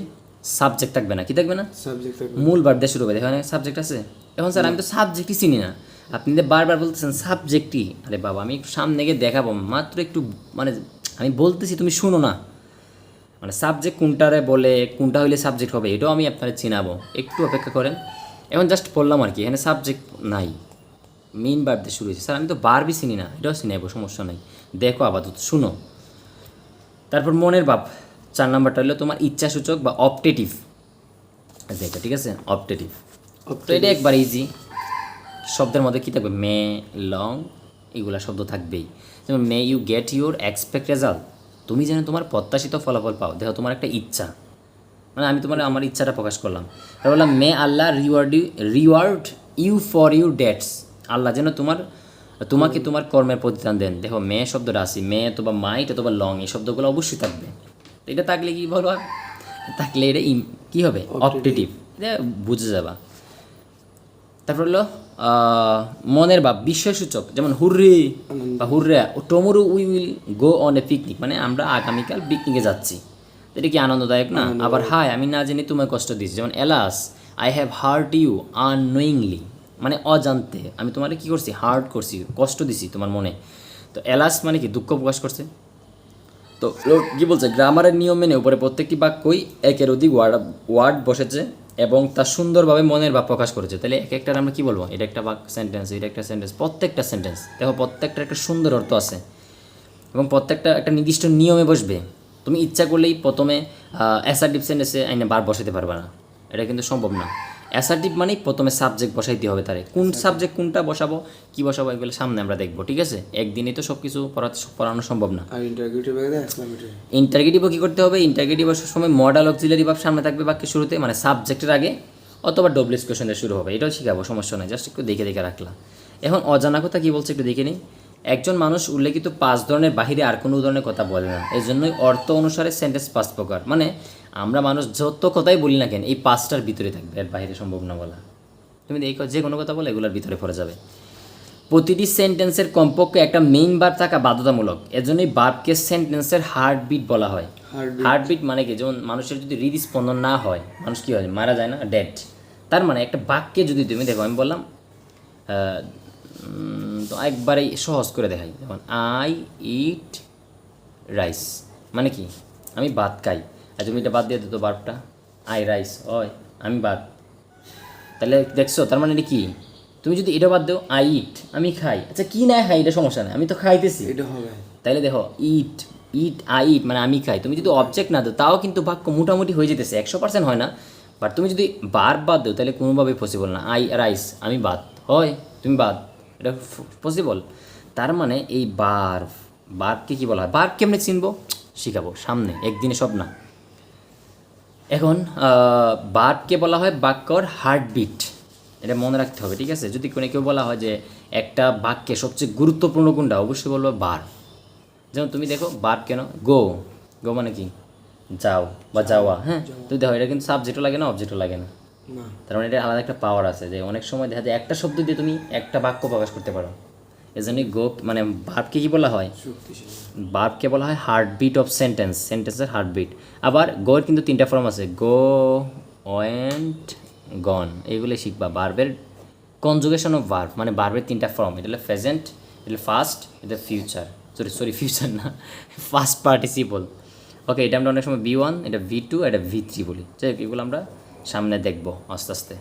Speaker 1: সাবজেক্ট থাকবে না, কি থাকবে না?
Speaker 2: সাবজেক্ট থাকবে,
Speaker 1: মূল ভার্ব দিয়ে শুরু হবে। এখানে সাবজেক্ট আছে। এখন স্যার আমি তো সাবজেক্টই চিনি না, আপনি যে বারবার বলতেছেন সাবজেক্টই, আরে বাবা আমি একটু সামনে গিয়ে দেখাবো, মাত্র একটু মানে আমি বলতেছি তুমি শুনো না। মানে সাবজেক্ট কোনটারে বলে, কোনটা হইলে সাবজেক্ট হবে এটাও আমি আপনারা চিনাবো, একটু অপেক্ষা করেন। এখন জাস্ট বললাম আর কি, এখানে সাবজেক্ট নাই, মেইন ভার্ব দিয়ে শুরু হয়েছে। স্যার আমি তো বারবই চিনি না, এটাও চিনাবো, সমস্যা নাই, দেখো আপাতত শুনো। তারপর মনের ভাব 4 নাম্বারটা হলো তোমার ইচ্ছাসূচক বা অপটেটিভ, এটা ঠিক আছে, অপটেটিভ। তো এটা একবার ইজি। শব্দের মধ্যে কী থাকবে? মে, লং, এগুলা শব্দ থাকবেই। যেমন may you get your expect result, তুমি যেন তোমার প্রত্যাশিত ফলাফল পাও। দেখো তোমার একটা ইচ্ছা, মানে আমি তোমার আমার ইচ্ছাটা প্রকাশ করলাম। তারপর বললাম may Allah reward you for your deeds, Allah যেন তোমাকে তোমার কর্মের প্রতিদান দেন। দেখো মে শব্দটা আসি, মে অথবা মাইট অথবা লং, এই শব্দগুলো অবশ্যই থাকবে। এটা থাকলে কি বলো, থাকলে এটা কী হবে? অপটেটিভ, এটা বুঝে যাবা। তারপর হলো মনের ভাব বিস্ময়সূচক, যেমন হুররে বা হুররা, tomorrow we will go on a picnic, মানে আমরা আগামীকাল পিকনিকে যাচ্ছি। এটা কি আনন্দদায়ক না? আবার হাই, আমি না জেনে তোমায় কষ্ট দিচ্ছি। যেমন alas, I have hurt you unknowingly, মানে অজান্তে আমি তোমার কী করছি, হার্ট করছি, কষ্ট দিছি তোমার মনে। তো এলাস মানে কি, দুঃখ প্রকাশ করছে। তো কি বলছে, গ্রামারের নিয়ম মেনে উপরে প্রত্যেকটি বাক্যই একের অধিক ওয়ার্ড বসেছে এবং তা সুন্দরভাবে মনের ভাব প্রকাশ করেছে। তাহলে এক একটার আমরা কী বলবো, এটা একটা সেন্টেন্স, এটা একটা সেন্টেন্স, প্রত্যেকটা সেন্টেন্স দেখো প্রত্যেকটার একটা সুন্দর অর্থ আছে এবং প্রত্যেকটা একটা নির্দিষ্ট নিয়মে বসবে। তুমি ইচ্ছা করলেই প্রথমে অ্যাসার্টিভ সেন্টেন্সে আইনে বার বসাতে পারবে না, এটা কিন্তু সম্ভব না। অ্যাসার্টিভ মানেই প্রথমে সাবজেক্ট বসাইতে হবে, তারে কোন সাবজেক্ট কোনটা বসাবো, কী বসাবো, এগুলো সামনে আমরা দেখবো, ঠিক আছে? একদিনেই তো সব কিছু পড়ানো সম্ভব না।
Speaker 2: আর ইন্টারগেটিভ এর এক্সক্লামেটরি,
Speaker 1: ইন্টারগেটিভও কী করতে হবে, ইন্টারগেটিভ সময় মডাল অক্সিলারি ভার্ব সামনে থাকবে বাক্যের শুরুতে, মানে সাবজেক্টের আগে, অথবা ডব্লিউএস কোয়েশন দিয়ে শুরু হবে। এটাও শিখাবো, সমস্যা নেই, জাস্ট একটু দেখে দেখে রাখলাম। এখন অজানা কথা কী বলছে একটু দেখে নিই। একজন মানুষ উল্লেখিত 5 ধরনের বাহিরে আর কোনো ধরনের কথা বলে না, এই জন্যই অর্থ অনুসারে সেন্টেন্স 5 প্রকার। মানে আমরা মানুষ যত কথাই বলি না কেন, এই 5টার ভিতরে থাকবে, এর বাইরে সম্ভব না বলা। তুমি এই যে কোনো কথা বলো এগুলোর ভিতরে পড়ে যাবে। প্রতিটি সেন্টেন্সের কমপক্ষে একটা মেইন ভার্ব থাকা বাধ্যতামূলক, এজন্যই ভার্বকে সেন্টেন্সের হার্টবিট বলা হয়। হার্টবিট মানে কি, যেমন মানুষের যদি হৃদস্পন্দন না হয় মানুষ কী হয়, মারা যায় না, ডেড। তার মানে একটা বাক্যে যদি তুমি দেখো, আমি বললাম তো একবারেই সহজ করে দেখাই, যেমন আই ইট রাইস, মানে কি আমি ভাত খাই। আর তুমি এটা বাদ দিয়ে দিতো ভার্বটা, আই রাইস হয়, আমি ভাত। তাহলে দেখছো, তার মানে এটা কি, তুমি যদি এটা বাদ দাও, আই ইট, আমি খাই, আচ্ছা কি না খাই এটা সমস্যা নেই, আমি তো খাইতেছি,
Speaker 2: এটা হবে।
Speaker 1: তাইলে দেখো ইট আই ইট মানে আমি খাই, তুমি যদি অবজেক্ট না দাও তাও কিন্তু বাক্য মোটামুটি হয়ে যেতেছে, 100% হয় না, বাট তুমি যদি ভার্ব বাদ দাও তাহলে কোনোভাবেই পসিবল না। আই রাইস, আমি ভাত, হয় তুমি ভাত, এটা পসিবল। তার মানে এই ভার্বকে কী বলা হয়, ভার্ব কেমনে চিনবো শিখাবো সামনে, একদিনে সব না। এখন ভার্বকে বলা হয় বাক্যর হার্টবিট, এটা মনে রাখতে হবে, ঠিক আছে? যদি কোনো কেউ বলা হয় যে একটা বাক্যে সবচেয়ে গুরুত্বপূর্ণ কোনটা, অবশ্যই বলবো ভার্ব। যেমন তুমি দেখো ভার্ব কেন গো, গো মানে কি যাও বা যাওয়া, হ্যাঁ তুমি দেখো এটা কিন্তু সাবজেক্টও লাগে না অবজেক্টও লাগে না,
Speaker 2: না
Speaker 1: তার মানে এটা আলাদা একটা পাওয়ার আছে যে অনেক সময় দেখা যায় একটা শব্দ দিয়ে তুমি একটা বাক্য প্রকাশ করতে পারো। এজন্যই গো মানে ভার্বকে কি বলা হয়,
Speaker 2: শক্তিশালী।
Speaker 1: ভার্বকে বলা হয় হার্টবিট অফ সেন্টেন্স, সেন্টেন্সের হার্টবিট। আবার গোর কিন্তু তিনটা ফর্ম আছে, গো, ওয়েন্ট, গন, এইগুলো শিখবা। ভার্বের কনজুগেশন অফ ভার্ব মানে ভার্বের তিনটা ফর্ম, এটা হলো প্রেজেন্ট, এটা হলো ফাস্ট, এটা ফিউচার, সরি ফিউচার না, ফার্স্ট পার্টিসিপল। ওকে, এটা আমরা অনেক সময় V1, এটা V2, এটা V3 বলি। যাই হোক, এগুলো আমরা সামনে দেখবো আস্তে আস্তে।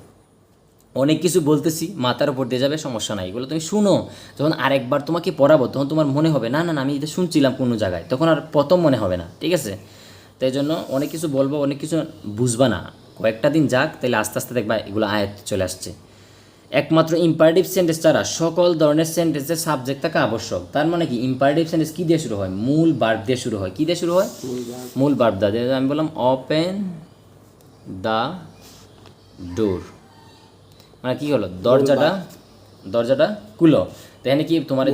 Speaker 1: অনেক কিছু বলতেছি, মাথার উপর দিয়ে যাবে, সমস্যা নাই, এগুলো তুমি শুনো। যখন আরেকবার তোমাকে পড়াবো তখন তোমার মনে হবে না না না আমি এটা শুনছিলাম কোনো জায়গায়, তখন আর প্রথম মনে হবে না, ঠিক আছে? তাই জন্য অনেক কিছু বলবো, অনেক কিছু বুঝবা না, কয়েকটা দিন যাক, তাহলে আস্তে আস্তে দেখবা এগুলো আয়ত্তে চলে আসছে। একমাত্র ইম্পারেটিভ সেন্টেন্স ছাড়া সকল ধরনের সেন্টেন্সের সাবজেক্ট থাকা আবশ্যক। তার মানে কি, ইম্পারেটিভ সেন্টেন্স কী দিয়ে শুরু হয়, মূল ভার্ব দিয়ে শুরু হয়। কী দিয়ে শুরু হয়, মূল ভার্ব দা। আমি বললাম ওপেন দ্য ডোর, মানে কি হলো, দরজাটা খুলো। তো এখানে কি তোমার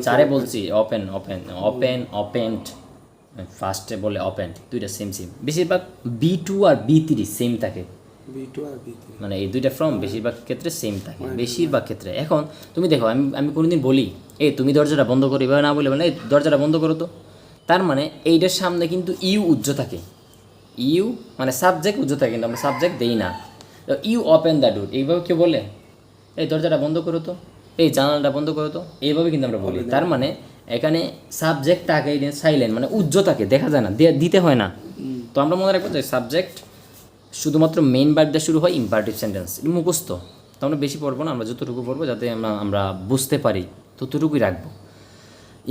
Speaker 1: চারে বলছি ওপেন ওপেন ওপেন ওপেন্ড, ফার্স্টে বলে ওপেন, দুইটা সেম সেম। বেশিরভাগ B2 আর B3 সেম থাকে,
Speaker 2: B2 আর B3
Speaker 1: মানে এই দুইটা ফর্ম বেশিরভাগ ক্ষেত্রে সেম থাকে, বেশিরভাগ ক্ষেত্রে। এখন তুমি দেখো, আমি কোনোদিন বলি এই তুমি দরজাটা বন্ধ করি বা না বলে এই দরজাটা বন্ধ করো তো, তার মানে এইটার সামনে কিন্তু ইউ উজ্জ্ব থাকে, ইউ মানে সাবজেক্ট উজ্জ্ব থাকে, কিন্তু আমরা সাবজেক্ট দেই না। ইউ ওপেন দ্য ডোর, এইভাবে কেউ বলে এই দরজাটা বন্ধ করো তো, এই জানালাটা বন্ধ করো তো, এইভাবে কিন্তু আমরা বলি। তার মানে এখানে সাবজেক্ট থাকে সাইলেন্ট, মানে উজ্জ্ব থাকে, দেখা যায় না, দিতে হয় না। তো আমরা মনে রাখবো যে সাবজেক্ট শুধুমাত্র মেইন ভার্ব দিয়ে শুরু হয় ইম্পারেটিভ সেন্টেন্স, মুখস্থ। তো আমরা বেশি পড়বো না, আমরা যতটুকু পড়বো যাতে আমরা বুঝতে পারি ততটুকুই রাখবো।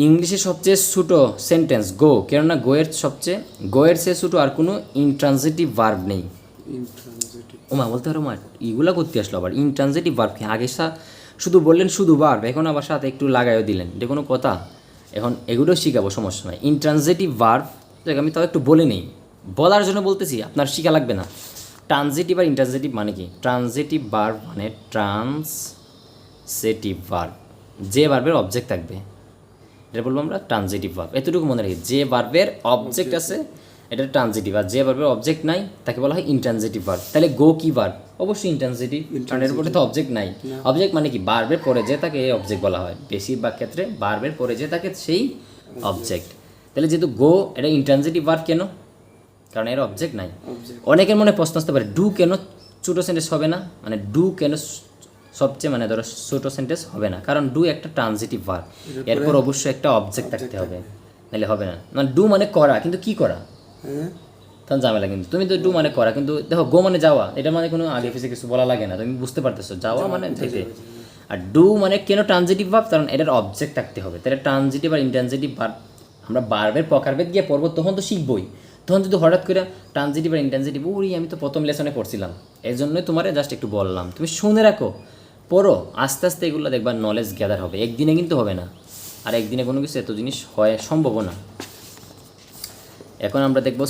Speaker 1: ইংলিশে সবচেয়ে ছোটো সেন্টেন্স গো, কেননা গোয়ের চেয়ে ছোটো আর কোনো ইনট্রানজিটিভ ভার্ব নেই।
Speaker 2: ইন্ট্রানজিটিভ
Speaker 1: ওমা বলতে পারো মা, এগুলা করতে আসলো আবার ইনট্রানজিটিভ ভার্ব কি? আগে শুধু বললেন শুধু ভার্ব, এখন আবার সাথে একটু লাগাইও দিলেন, এটা কোনো কথা? এখন এগুলোও শিখাবো, সমস্যা নাই। ইনট্রানজিটিভ ভার্ব দেখ, আমি তাও একটু বলে নেই, বলার জন্য বলতেছি, আপনার শিখা লাগবে না। ট্রানজিটিভ আর ইনট্রানজিটিভ মানে কি? ট্রানজিটিভ ভার্ব মানে ট্রান্সিটিভ ভার্ব, যে ভার্বের অবজেক্ট থাকবে এটা বলবো আমরা ট্রানজিটিভ ভার্ব। এতটুকু মনে রাখি, যে ভার্বের অবজেক্ট আছে এটা ট্রানজিটিভ, আর যে ভার্বের অবজেক্ট নাই তাকে বলা হয় ইনট্রানজিটিভ ভার্ব। তাহলে গো কি ভার্ব? অবশ্যই ইনট্রানজিটিভ, কারণ এর উপরে তো অবজেক্ট নাই। অবজেক্ট মানে কি, ভার্বের পরে যে তাকে এই অবজেক্ট বলা হয়, বেশিরভাগ ক্ষেত্রে ভার্বের পরে যে তাকে সেই অবজেক্ট। তাহলে যেহেতু গো এটা ইনট্রানজিটিভ ভার্ব, কেন? কারণ এর অবজেক্ট নাই। অনেকের মনে প্রশ্ন আসতে পারে, ডু কেন ছোটো সেন্টেন্স হবে না, মানে ডু কেন সবচেয়ে মানে ধরো ছোটো সেন্টেন্স হবে না? কারণ ডু একটা ট্রানজিটিভ ভার্ব, এরপর অবশ্যই একটা অবজেক্ট থাকতে হবে, নাহলে হবে না। মানে ডু মানে করা, কিন্তু কি করা?
Speaker 2: হ্যাঁ
Speaker 1: তখন ঝামেলা। কিন্তু তুমি তো ডু মানে করা, কিন্তু দেখো গো মানে যাওয়া, এটা মানে কোনো আগে পিছিয়ে কিছু বলা লাগে না, তুমি বুঝতে পারতেছো, যাওয়া মানে যেতে। আর ডু মানে কেন ট্রানজিটিভ ভার্ব? কারণ এটার অবজেক্ট থাকতে হবে। তাহলে ট্রানজিটিভ আর ইনট্রানজিটিভ ভার্ব আমরা ভার্বের প্রকারভেদ গিয়ে পড়বো, তখন তো শিখবই। তখন যদি হঠাৎ করে ট্রানজিটিভ আর ইনট্রানজিটিভ, ওই আমি তো প্রথম লেসনে পড়ছিলাম, এই জন্যই তোমার জাস্ট একটু বললাম, তুমি শুনে রাখো, পড়ো, আস্তে আস্তে এগুলো দেখবা নলেজ গ্যাদার হবে। একদিনে কিন্তু হবে না, আর একদিনে কোনো কিছু এত জিনিস হয় সম্ভব না। এখন আমরা দেখবো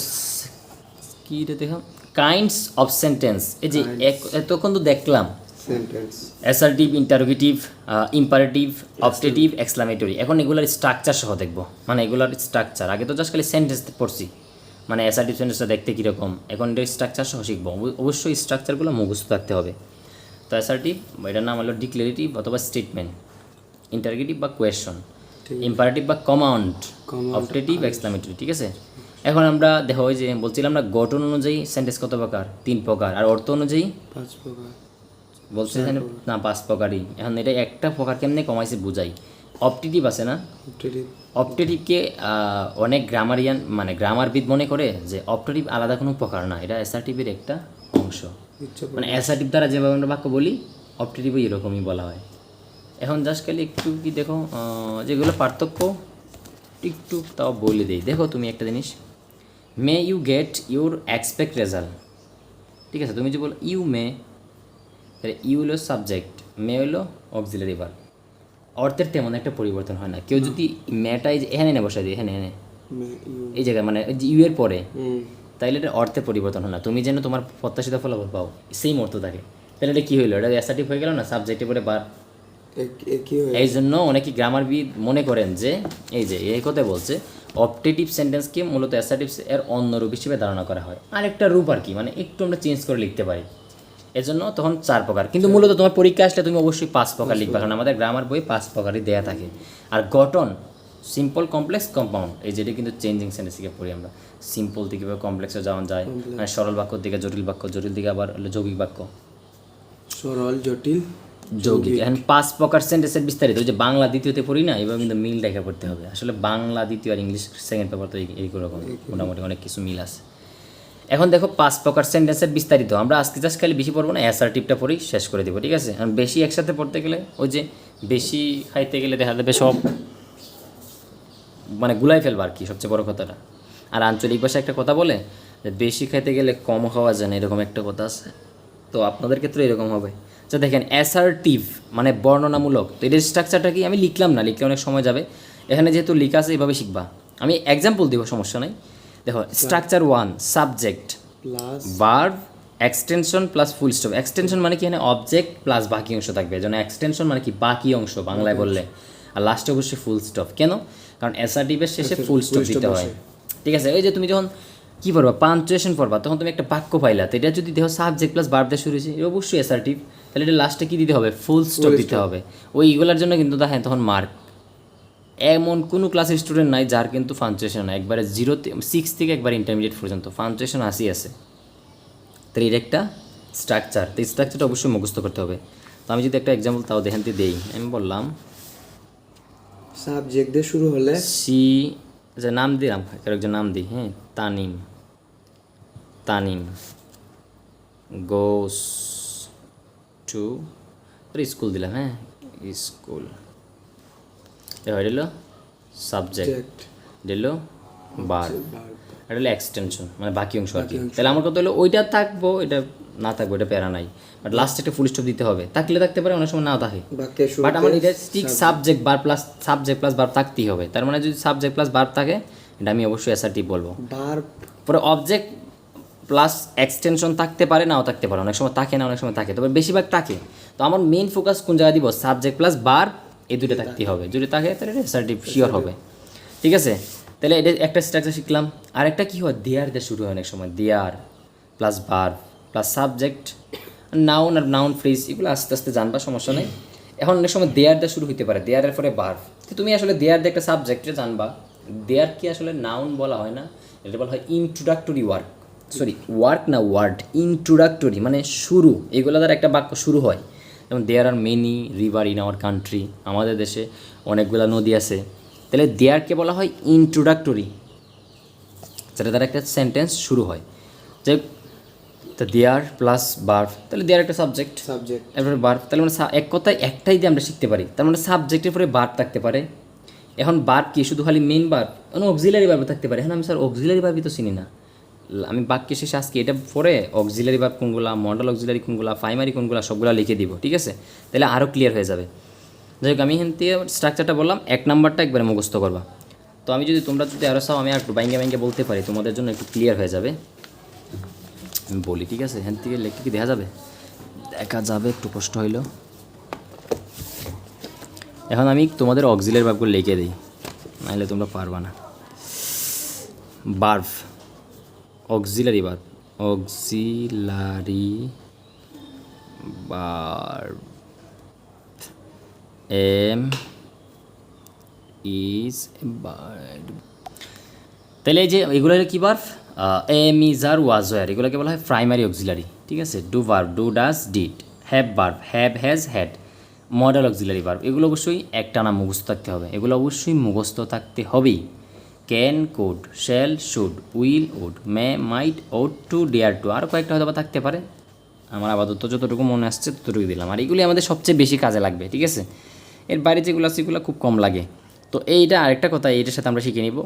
Speaker 1: কি দেখো, কাইন্ডস অফ সেন্টেন্স। এই যে এতক্ষণ তো দেখলাম
Speaker 2: sentence
Speaker 1: assertive, interrogative, imperative, objective, exclamatory. এখন এগুলার স্ট্রাকচার সহ দেখবো, মানে এগুলার স্ট্রাকচার। আগে তো জাস্ট খালি সেন্টেন্স পড়ছি, মানে অ্যাসার্টিভ সেন্টেন্সটা দেখতে কীরকম, এখন এটার স্ট্রাকচার সহ শিখবো। অবশ্যই স্ট্রাকচারগুলো মুখস্থ থাকতে হবে। তো অ্যাসার্টিভ, এটার নাম হলো ডিক্লারেটিভ অথবা স্টেটমেন্ট, ইন্টারোগেটিভ বা কোয়েশন, ইম্পারেটিভ বা কমান্ড, অবজেক্টিভ, এক্সক্লামেটরি, ঠিক আছে? এখন আমরা দেখো, ওই যে বলছিলাম না, গঠন অনুযায়ী সেন্টেন্স কত প্রকার? 3 প্রকার, আর অর্থ অনুযায়ী
Speaker 2: 5 প্রকার
Speaker 1: বলছে না 5 প্রকারই। এখন এটা একটা প্রকার কেমনে কমাইছে বুঝাই। অপটেটিভ আছে না,
Speaker 2: অবজেক্টিভ
Speaker 1: অপটেটিভকে অনেক গ্রামারিয়ান মানে গ্রামারবিদ মনে করে যে অপটেটিভ আলাদা কোনো প্রকার না, এটা অ্যাসার্টিভের একটা অংশ।
Speaker 2: ইচ্ছা
Speaker 1: মানে অ্যাসার্টিভ দ্বারা যেভাবে আমরা বাক্য বলি, অপটেটিভও এরকমই বলা হয়। এখন জাস্ট খালি একটু কি দেখো, যেগুলো পার্থক্য একটু তাও বলে দিই। দেখো তুমি একটা জিনিস, may you get your expect result, ঠিক আছে? তুমি যে বলো ইউ মে, তাহলে ইউ হলো সাবজেক্ট, মে হলো অক্সিলারি ভার্ব, অর্থের তেমন একটা পরিবর্তন হয় না। কেউ যদি মেটাই এখানে এনে বসাই দিই, এখানে এই জায়গায়, মানে ইউ এর পরে, তাইলে এটা অর্থের পরিবর্তন হয় না। তুমি যেন তোমার প্রত্যাশিত ফলাফল পাও, সেম অর্থ থাকে। তাহলে এটা কী হইলো? এটা অ্যাসার্টিভ হয়ে গেল না, সাবজেক্টের পরে ভার্ব।
Speaker 2: কি হয়?
Speaker 1: এই জন্য অনেকে গ্রামারবিদ মনে করেন যে এই যে এই কথা বলছে, অপটেটিভ সেন্টেন্সকে মূলত অ্যাসার্টিভ এর অন্য রূপ হিসেবে ধারণা করা হয়। আরেকটা রূপ আর কি, মানে একটু আমরা চেঞ্জ করে লিখতে পারি, এজন্য তখন 4 প্রকার। কিন্তু মূলত তোমার পরীক্ষা আসলে তুমি অবশ্যই 5 প্রকার লিখবা, কারণ আমাদের গ্রামার বই 5 প্রকারই দেয়া থাকে। আর গঠন সিম্পল, কমপ্লেক্স, কম্পাউন্ড, এই যেটা কিন্তু চেঞ্জিং সেন্টেন্স থেকে পড়ি আমরা। সিম্পল থেকে কমপ্লেক্সে যাওয়া যায়, মানে সরল বাক্য থেকে জটিল বাক্য, জটিল থেকে আবার হলো যৌগিক বাক্য,
Speaker 2: সরল জটিল
Speaker 1: যৌগিক। এখন 5 প্রকার সেন্টেন্সের বিস্তারিত, ওই যে বাংলা দ্বিতীয়তে পড়ি না, এবার কিন্তু মিল দেখা পড়তে হবে। আসলে বাংলা দ্বিতীয় আর ইংলিশ সেকেন্ড পেপার তো এইরকম মোটামুটি অনেক কিছু মিল আছে। এখন দেখো 5 প্রকার সেন্টেন্সের বিস্তারিত আমরা আজকে জাস্ট খালি বেশি পড়বো না, অ্যাসার্টিভটা পড়ি শেষ করে দেবো, ঠিক আছে? কারণ বেশি একসাথে পড়তে গেলে ওই যে বেশি খাইতে গেলে দেখা যাবে সব মানে গুলাই ফেলবো আর কি, সবচেয়ে বড় কথাটা। আর আঞ্চলিক ভাষায় একটা কথা বলে যে বেশি খাইতে গেলে কম খাওয়া যায় না, এরকম একটা কথা আছে। তো আপনাদের ক্ষেত্রে এরকম হবে। তো দেখেন অ্যাসার্টিভ মানে বর্ণনামূলক, তো এটার স্ট্রাকচারটা কি আমি লিখলাম না, লিখলে অনেক সময় যাবে। এখানে যেহেতু লেখা আছে এইভাবে শিখবা, আমি এক্সাম্পল দিব, সমস্যা নাই। দেখো structure 1 subject
Speaker 2: plus
Speaker 1: verb extension plus full stop. Extension মানে কি, এখানে অবজেক্ট প্লাস বাকি অংশ থাকবে, যেন এক্সটেনশন মানে কি বাকি অংশ বাংলায় বললে। আর লাস্টে অবশ্যই ফুল স্টপ। কেন? কারণ অ্যাসার্টিভের শেষে ফুল স্টপ দিতে হয়, ঠিক আছে? ওই যে তুমি যখন কী পড়বা, পাঞ্চুয়েশন পড়বা, তখন তুমি একটা বাক্য পাইলা, তো এটা যদি দেখো সাবজেক্ট প্লাস ভার্ব দিয়ে শুরু হয়েছে, এটা অবশ্যই অ্যাসার্টিভ, তাহলে এটা লাস্টে কী দিতে হবে, ফুল স্টপ দিতে হবে। ওইগুলোর জন্য কিন্তু দেখেন তখন মার্ক। এমন কোনো ক্লাসের স্টুডেন্ট নাই যার কিন্তু পাঞ্চুয়েশন নাই, একবারে 6 থেকে একবার ইন্টারমিডিয়েট পর্যন্ত পাঞ্চুয়েশন আছে। তো এর একটা স্ট্রাকচার, তো এই স্ট্রাকচারটা অবশ্যই মুখস্থ করতে হবে। তো আমি যদি একটা এক্সাম্পল তাও দেখাতে দেই, আমি বললাম
Speaker 2: সাবজেক্ট দিয়ে শুরু হলে
Speaker 1: সি, যে নাম দিলাম, একজন নাম দিই, হ্যাঁ, তানিম গোস টু স্কুল দিলাম, হ্যাঁ, স্কুল। এটা হলো সাবজেক্ট, এটা হলো ভার্ব, এটা হলো এক্সটেনশন মানে বাকি অংশ আর কি। তাহলে আমার কথা হলো ওইটা থাকবো, এটা না থাকবো, এটা প্যারা নাই, বাট লাস্টে একটা ফুল স্টপ দিতে হবে। থাকলে থাকতে পারে, অনেক সময় নাও থাকে, বাট আমার এটা ঠিক সাবজেক্ট প্লাস ভার্ব থাকতেই হবে। তার মানে যদি সাবজেক্ট প্লাস ভার্ব থাকে, এটা আমি অবশ্যই অ্যাসার্টিভ বলবো।
Speaker 2: ভার্ব
Speaker 1: পরে অবজেক্ট প্লাস এক্সটেনশন থাকতে পারে, নাও থাকতে পারে, অনেক সময় থাকে না, অনেক সময় থাকে, তবে বেশিরভাগ থাকে। তো আমার মেইন ফোকাস কোন জায়গায় দিব, সাবজেক্ট প্লাস ভার্ব, এই দুটো থাকতেই হবে। যদি থাকে তাহলে এটা অ্যাসার্টিভ শিওর হবে, ঠিক আছে? তাহলে এটা একটা স্ট্রাকচার শিখলাম। আর একটা কী হয়, দেয়ার দিয়ে শুরু হয় অনেক সময়, there plus verb plus subject, noun আর নাউন ফ্রেজ, এগুলো আস্তে আস্তে জানবা, সমস্যা নেই। এখন অনেক সময় দেয়ার দিয়ে শুরু হতে পারে, দেয়ারের পরে ভার্ব, তো তুমি আসলে দেয়ার দিয়ে একটা সাবজেক্টে জানবা। দেয়ার কি আসলে নাউন বলা হয় না, এটা বলা হয় ইন্ট্রোডাক্টরি ওয়ার্ক, সরি ওয়ার্ক না ওয়ার্ড, ইন্ট্রোডাক্টরি মানে শুরু, এগুলো দ্বারা একটা বাক্য শুরু হয়। যেমন there are many river in our country, আমাদের দেশে অনেকগুলো নদী আছে, তাহলে দেয়ারকে বলা হয় ইন্ট্রোডাক্টরি, যেটা দ্বারা একটা সেন্টেন্স শুরু হয়। যে তো দেয়ার প্লাস ভার্ব, তাহলে দেয়ার একটা সাবজেক্ট, এরপরে ভার্ব, তাহলে মানে এক কথায় একটাই দিয়ে আমরা শিখতে পারি। তার মানে সাবজেক্টের পরে ভার্ব থাকতে পারে। এখন ভার্ব কি শুধু খালি মেইন ভার্ব, এখন অক্সিলারি ভার্ব থাকতে পারে। এখন আমি স্যার অক্সিলারি ভার্বই তো চিনি না, আমি বাক্যের শেষে আজকে এটা পরে অক্সিলারি ভার্ব কোনগুলা, মডেল অক্সিলারি কোনগুলা, প্রাইমারি কোনগুলা, সবগুলো লিখে দিব, ঠিক আছে? তাহলে আরও ক্লিয়ার হয়ে যাবে। যাই হোক, আমি এখান থেকে স্ট্রাকচারটা বললাম, 1 নাম্বারটা একবারে মুখস্থ করবা। তো আমি যদি তোমরা যদি আরও চাও, আমি আর একটু বাইঙ্গে বলতে পারি, তোমাদের জন্য একটু ক্লিয়ার হয়ে যাবে। আমি বলি, ঠিক আছে? এখান থেকে লেখা কি দেখা যাবে? দেখা যাবে, একটু কষ্ট হইল। এখন আমি তোমাদের অক্সিলারি ভার্বগুলো লিখে দিই, নাহলে তোমরা পারবা না। Verb, auxiliary verb, auxiliary verb, am is verb. তাহলে এই যে এগুলো কি verb, am is are was were, এগুলোকে বলা হয় প্রাইমারি অক্সিলারি, ঠিক আছে? Do verb, do does did, have verb, have has had, modal auxiliary verb, এগুলো অবশ্যই একটানা মুখস্থ থাকতে হবে, এগুলো অবশ্যই মুখস্থ থাকতে হবেই। Can, could, shall, should, will, would, may, might, ought to, dare to, আর কয়েকটা হয়তো বা থাকতে পারে, আমার আপাতত যতটুকু মনে আসছে ততটুকু দিলাম। আর এগুলি আমাদের সবচেয়ে বেশি কাজে লাগবে, ঠিক আছে? এর বাইরে যেগুলো আছে এগুলো খুব কম লাগে। তো এইটা আরেকটা কথা, এইটার সাথে আমরা শিখে নিব,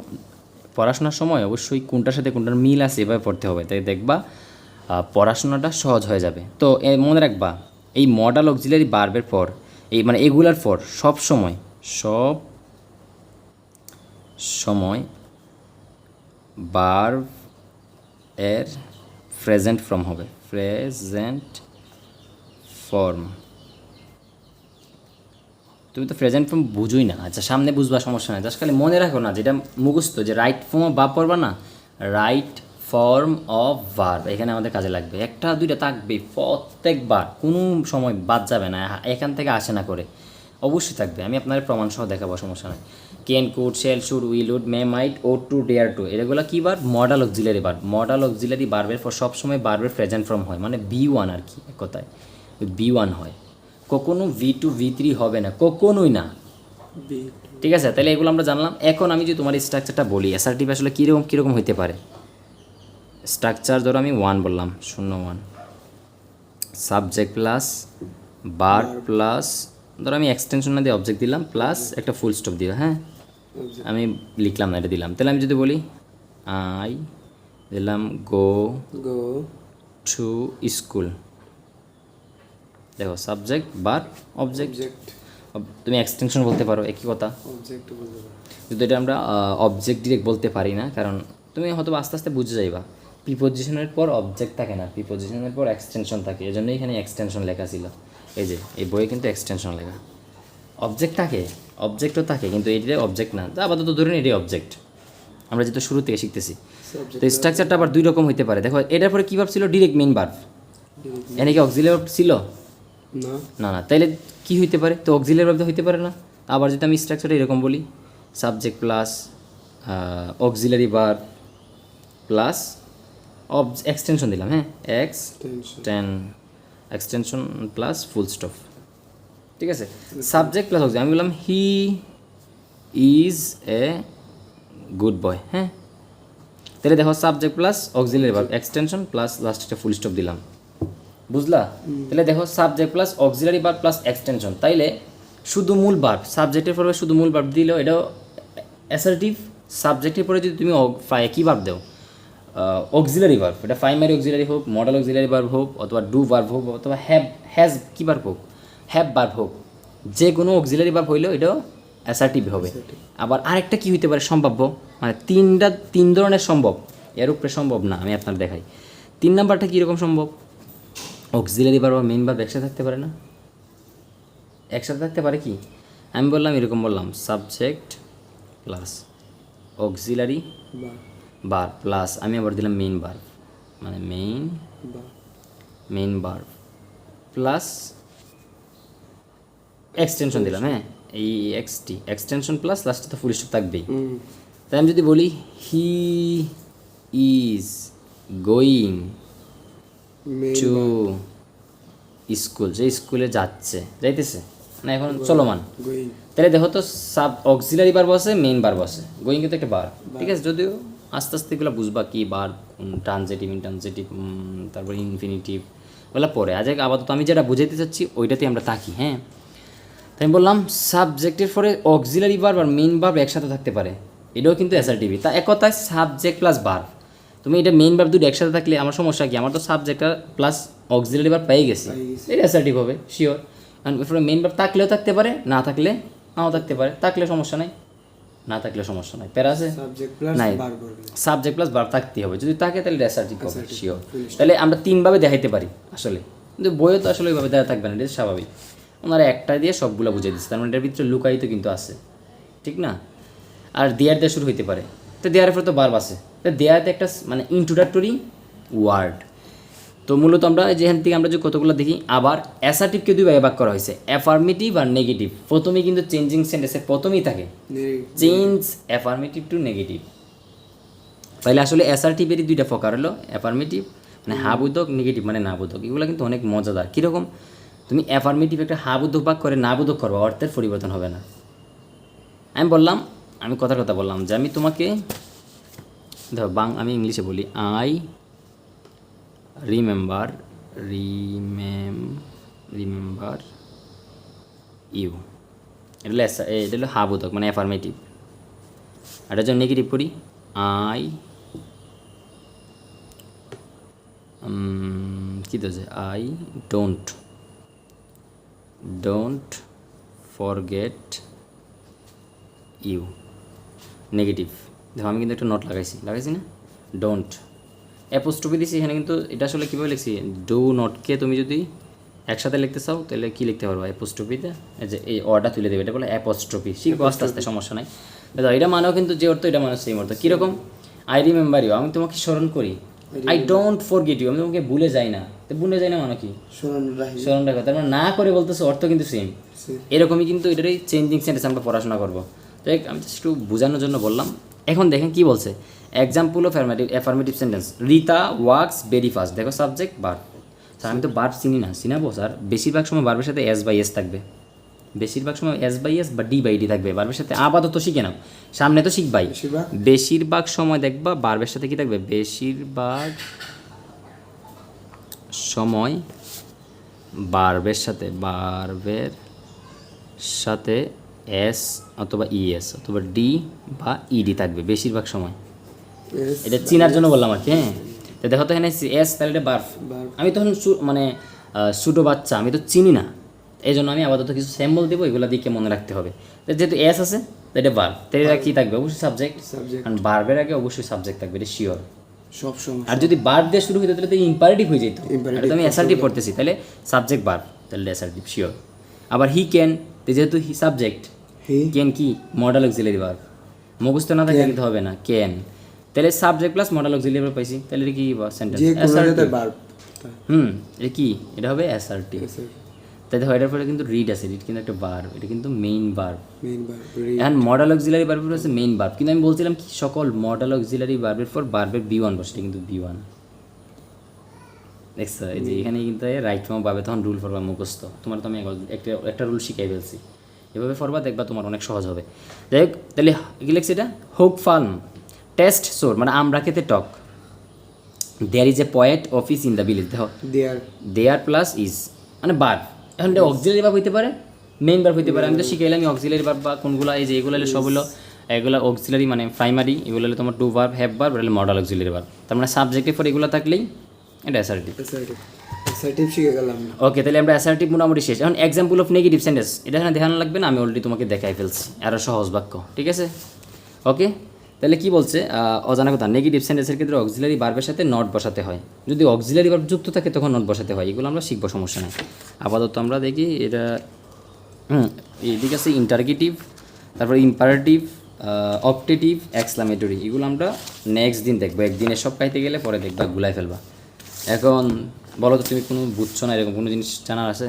Speaker 1: পড়াশোনার সময় অবশ্যই কোনটার সাথে কোনটার মিল আছে এভাবে পড়তে হবে, তাই দেখবা পড়াশোনাটা সহজ হয়ে যাবে। তো মনে রাখবা, এই মডেল অক্সিলারি ভার্বের পর, এই মানে এগুলার পর সব সময় ভার্ব এর প্রেজেন্ট ফর্ম হবে, প্রেজেন্ট ফর্ম। তো তুমি তো প্রেজেন্ট ফর্ম বুঝোই না। আচ্ছা সামনে বুঝবা, সমস্যা নাই, জাস্ট খালি মনে রাখো না যেটা মুখস্থ, যে রাইট ফর্ম অফ ভার্ব পড়বা না, রাইট ফর্ম অফ ভার্ব এখানে আমাদের কাজে লাগবে। একটা দুইটা থাকবে প্রত্যেকবার, কোনো সময় বাদ যাবে না, এখান থেকে আসে না করে অবশ্যই থাকবে। আমি আপনার প্রমাণ সহ দেখাবো, সমস্যা নাই। Can, could, shall, should, will, would, may, might, ought to, dare to, এগুলো কী verb? Modal auxiliary verb. Modal auxiliary ভার্বের পর সবসময় ভার্বের প্রেজেন্ট ফর্ম হয়, মানে B1 আর কি, এক কথায় B1 হয়। কখনো V2 V3 হবে না, কখনোই না।
Speaker 2: বি
Speaker 1: ঠিক আছে, তাহলে এগুলো আমরা জানলাম। এখন আমি যদি তোমার স্ট্রাকচারটা বলি, অ্যাসার্টিভ আসলে কীরকম হইতে পারে। স্ট্রাকচার ধরো আমি 1 বললাম, 01, সাবজেক্ট প্লাস ভার্ব প্লাস, ধরো আমি এক্সটেনশন না দিয়ে অবজেক্ট দিলাম, প্লাস একটা ফুল স্টপ দিও, হ্যাঁ আমি লিখলাম না, এটা দিলাম। তাহলে আমি যদি বলি আই দিলাম গো
Speaker 2: গো
Speaker 1: টু স্কুল, দেখো সাবজেক্ট ভার্ব অবজেক্ট।
Speaker 2: অবজেক্ট
Speaker 1: তুমি এক্সটেনশন বলতে পারো, একই কথা।
Speaker 2: অবজেক্ট বলতে পারো।
Speaker 1: কিন্তু এটা আমরা অবজেক্ট ডিরেক্ট বলতে পারি না, কারণ তুমি হয়তো আস্তে আস্তে বুঝে যাইবা। প্রিপোজিশনের পর অবজেক্ট থাকে না, প্রিপোজিশনের পর এক্সটেনশন থাকে, এই জন্যই এখানে এক্সটেনশন লেখা ছিল। এই যে এই বইয়ে কিন্তু এক্সটেনশন লেখা, অবজেক্ট থাকে, অবজেক্টও থাকে, কিন্তু এইটা অবজেক্ট না। তো আপাতত ধরুন এটাই অবজেক্ট, আমরা যেহেতু শুরু থেকে শিখতেছি। তো স্ট্রাকচারটা আবার দুই রকম হইতে পারে। দেখো এটার পরে কী ভার্ব ছিল? Direct main verb. এনে কি অক্সিলারি ভার্ব ছিল?
Speaker 2: না
Speaker 1: না না, তাইলে কি হইতে পারে? তো অক্সিলারি ভার্ব তো হইতে পারে না। আবার যদি আমি স্ট্রাকচারটা এরকম বলি, subject plus auxiliary verb plus extension দিলাম, হ্যাঁ এক্সটেনশন প্লাস ফুল স্টপ, ঠিক আছে। সাবজেক্ট প্লাস অক্সিলারি, আমি বললাম he is a good boy, হ্যাঁ। তাহলে দেখো subject plus auxiliary verb extension plus last একটা ফুল স্টপ দিলাম, বুঝলা? তাহলে দেখো subject plus auxiliary verb plus extension, তাইলে শুধু মূল ভার্ব, সাবজেক্টের পরে শুধু মূল ভার্ব দিলেও এটাও অ্যাসার্টিভ। সাবজেক্টের পরে যদি তুমি কী ভার্ব দাও? অক্সিলারি ভার্ব, এটা প্রাইমারি অক্সিলারি হোক, মডেল অক্সিলারি ভার্ব হোক, অথবা ডু ভার্ব হোক, অথবা হ্যাজ কী ভার্ব হোক, হ্যাভ ভার্ব হোক, যে কোনো অক্সিলারি ভার্ব হইলেও এটাও অ্যাসার্টিভ হবে। আবার আরেকটা কী হইতে পারে সম্ভাব্য, মানে তিন ধরনের সম্ভব, এর উপরে সম্ভব না, আমি আপনার দেখাই। 3 নাম্বারটা কীরকম সম্ভব? অক্সিলারি ভার্ব আর মেইন ভার্ব একসাথে থাকতে পারে না? একসাথে থাকতে পারে কি? আমি বললাম এরকম বললাম, সাবজেক্ট প্লাস অক্সিলারি
Speaker 2: বা
Speaker 1: ভার্ব প্লাস আমি আবার দিলাম মেইন ভার্ব, মানে
Speaker 2: বা
Speaker 1: মেইন ভার্ব প্লাস এক্সটেনশন দিলাম, হ্যাঁ এই এক্সটেনশন প্লাস লাস্টে তো ফুল স্টপ থাকবেই। তাই আমি যদি বলি he is going to school, যে স্কুলে যাইতেছে না এখন চলমান,
Speaker 2: গোয়িং
Speaker 1: তাহলে দেখো তো অক্সিলারি ভার্ব আছে, মেইন ভার্ব আছে, গোয়িং কিন্তু একটা ভার্ব, ঠিক আছে। যদিও আস্তে আস্তে এগুলো বুঝবা কি ভার্ব, ট্রানজিটিভ, ইনট্রানজিটিভ, তারপর ইনফিনিটিভ, ওগুলো পরে। আপাতত আমি যেটা বুঝাইতে চাচ্ছি ওইটাতে আমরা থাকি, হ্যাঁ। তাই আমি বললাম সাবজেক্টের পরে অক্সিলারি ভার্ব আর মেইন ভার্ব একসাথে থাকতে পারে, এটাও কিন্তু অ্যাসার্টিভই। তা এক কথায় সাবজেক্ট প্লাস ভার্ব, তুমি এটা মেইন ভার্ব দুটো একসাথে থাকলে আমার সমস্যা কি? আমার তো সাবজেক্ট প্লাস অক্সিলারি ভার্ব পেয়ে গেছি, এটা অ্যাসার্টিভ হবে শিওর। কারণ এরপরে মেইন ভার্ব থাকলেও থাকতে পারে, না থাকলে নাও থাকতে পারে, থাকলে সমস্যা নাই, না থাকলে সমস্যা নাই, প্যারা আছে
Speaker 2: সাবজেক্ট প্লাস
Speaker 1: নাই?
Speaker 2: ভার্ব
Speaker 1: সাবজেক্ট প্লাস ভার্ব থাকতেই হবে, যদি থাকে তাহলে অ্যাসার্টিভ হবে শিওর। তাহলে আমরা 3ভাবে দেখাইতে পারি আসলে, কিন্তু বইয়ে তো আসলে ওইভাবে দেওয়া থাকবে না, এটা স্বাভাবিক। ওনারা একটা দিয়ে সবগুলো বুঝিয়ে দিচ্ছে, তার মানে এটার ভিতরে লুকায়িত কিন্তু আছে, ঠিক না? আর দেয়ার দিয়ে শুরু হইতে পারে, তো দেয়ারের পরে তো ভার্ব আছে, তো দেয়ারতে একটা মানে ইন্ট্রোডাক্টরি ওয়ার্ড। তো মূলত আমরা যেখান থেকে আমরা যে কতগুলো দেখি, আবার অ্যাসার্টিভকে 2 ভাগে ভাগ করা হয়েছে, অ্যাফার্মেটিভ আর নেগেটিভ। প্রথমেই কিন্তু চেঞ্জিং সেন্টেন্সের প্রথমেই থাকে চেঞ্জ অ্যাফার্মেটিভ টু নেগেটিভ। তাহলে আসলে অ্যাসার্টিভেরই 2টা প্রকার হলো, অ্যাফার্মেটিভ মানে হা বোধক, নেগেটিভ মানে না বোধক। এগুলো কিন্তু অনেক মজাদার। কীরকম? তুমি অ্যাফার্মেটিভ একটা হা বোধক ভাগ করে না বোধক করবা, অর্থের পরিবর্তন হবে না। আমি বললাম, আমি কথা বললাম যে আমি তোমাকে দেখো আমি ইংলিশে বলি, আই রিমেম্বার ইউ, এটা হলো হা বোধক মানে অ্যাফার্মেটিভ। আর এটা যখন নেগেটিভ করি, আই কী দিয়েছে, I don't forget you, negative. দেখো আমি কিন্তু একটা নোট লাগাইছি না, ডোন্ট অ্যাপোস্ট্রফি দিছি এখানে, কিন্তু এটা আসলে কীভাবে লিখছি, ডু নটকে তুমি যদি একসাথে লিখতে চাও তাহলে কি লিখতে পারবো অ্যাপোস্ট্রফিতে, এই যে এই অটা তুলে দেবে, এটা বলে অ্যাপোস্ট্রফি, শিখবো আস্তে আস্তে, সমস্যা নাই। দেখো এটা মানেও কিন্তু যে অর্থ এটা মানে সেম অর্থ। কীরকম? আই রিমেম্বার ইউ, আমি তোমাকে স্মরণ করি। আই ডোন্ট ফরগেট ইউ, আমি তোমাকে ভুলে যাই না। তো ভুলে যাই না মানে কি?
Speaker 2: স্মরণ রাখি।
Speaker 1: স্মরণ রাখো, তার মানে না করে বলতেছো, অর্থ কিন্তু সেম। এরকমই কিন্তু এটারই চেঞ্জিং সেন্টেন্স আমরা পড়াশোনা করবো। তো আমি just একটু বোঝানোর জন্য বললাম। এখন দেখেন কি বলছে, example of affirmative sentence, Rita works very fast. দেখো সাবজেক্ট ভার্ব। স্যার আমি তো ভার্ব চিনি না, চিনাবো স্যার? বেশিরভাগ সময় ভার্বের সাথে এস বাই এস থাকবে, বেশিরভাগ সময় এস বাই এস বা ডি বাই ডি থাকবে ভার্বের সাথে। আপাতত শিখে নাও, সামনে তো শিখবাই। বেশিরভাগ সময় দেখবা ভার্বের সাথে কি থাকবে, বেশিরভাগ সময় ভার্বের সাথে এস অথবা ইএস অথবা ডি বা ইডি থাকবে বেশিরভাগ সময়। এটা চিনার জন্য বললাম আর কি। হ্যাঁ, তো দেখো তো এখানে এস, তাহলে এটা ভার্ব। আমি তখন মানে ছোটো বাচ্চা, আমি তো চিনি না, এই জন্য আমি আপাতত কিছু স্যাম্পল দেবো, এগুলো দিকে মনে রাখতে হবে। তো যেহেতু এস আছে তো এটা ভার্ব, তাহলে এটা কী থাকবে, অবশ্যই সাবজেক্ট। কারণ ভার্বের আগে অবশ্যই সাবজেক্ট থাকবে, এটা শিওর।
Speaker 2: সব সময়।
Speaker 1: আর যদি ভার্ব দিয়ে শুরু হইতো তাহলে তো ইম্পারেটিভ হয়ে যেত। এটা তো আমি অ্যাসার্টিভ পড়তেছি, তাহলে সাবজেক্ট ভার্ব, তাহলে অ্যাসার্টিভ শিওর। আবার হি ক্যান, যেহেতু হি সাবজেক্ট, ক্যান কি মডেল অক্সিলারি ভার্ব, মুখস্থ না থাকলে কিন্তু হবে না, ক্যান। তাহলে subject plus model auxiliary verb পাইছি, তাহলে এটা কি সেন্টেন্স অ্যাসার্টিভ। এটা কি, এটা হবে অ্যাসার্টিভ। তাই দেখো এটার পরে কিন্তু রিড আছে, রিড কিন্তু একটা ভার্ব, এটা কিন্তু মেইন ভার্ব। এখন মডেল অক্সিলারি ভার্বের হচ্ছে মেইন ভার্ব, কিন্তু আমি বলছিলাম কি সকল মডেল অক্সিলারি ভার্বের পর ভার্বের বি1 বসে, এটা কিন্তু বি1। দেখছো এই যে এখানে কিন্তু রাইট ফর্ম পাবে, তখন রুল ফরবা মুখস্থ। তোমার তো আমি একটা রুল শিখাই ফেলছি, এভাবে ফরবা, দেখবা তোমার অনেক সহজ হবে। যাই হোক, তাহলে কি লিখছি এটা, হোক ফার্ম টেস্ট সোর, মানে আমরা খেতে টক। There is a post office in the village. দেখো দেয়ার প্লাস ইজ মানে ভার্ব। এখন এটা অক্সিলারি ভার্ব হইতে পারে, মেইন ভার্ব হইতে পারে। আমি তো শিখাইলাম অক্সিলারি ভার্ব বা কোনগুলো, এই যে এগুলো হলে সবগুলো, এগুলো অক্সিলারি মানে প্রাইমারি, এগুলো হলে তোমার টু ভার্ব, হ্যাভ ভার্ব, এটা হলে মডেল অক্সিলারি ভার্ব। তার মানে সাবজেক্টের পর এগুলো থাকলেই এটা অ্যাসার্টিভ।
Speaker 2: শিখে গেলাম।
Speaker 1: ওকে, তাহলে আমরা অ্যাসার্টিভ মোটামুটি শেষ। এখন এক্সাম্পল অফ নেগেটিভ সেন্টেন্স, এটা এখানে দেখানো লাগবে না, আমি অলরেডি তোমাকে দেখাই ফেলছি, আরও সহজ বাক্য, ঠিক আছে? ওকে, তাহলে কি বলছে, অজানা কথা, নেগেটিভ সেন্টেন্সের ক্ষেত্রে অক্সিলারি ভার্বের সাথে নট বসাতে হয়। যদি অক্সিলারি ভার্ব যুক্ত থাকে তখন নট বসাতে হয়। এগুলো আমরা শিখবো, সমস্যা নেই। আপাতত আমরা দেখি এটা, এদিকে আছে ইন্টারগেটিভ, তারপর ইম্পারেটিভ, অপটেটিভ, এক্সক্লামেটরি। এগুলো আমরা নেক্সট দিন দেখবো, একদিনে সব পাইতে গেলে পরে দেখবা গুলাই ফেলবা। এখন বলো তো তুমি কোনো বুঝছো না, এরকম কোনো জিনিস জানার আছে?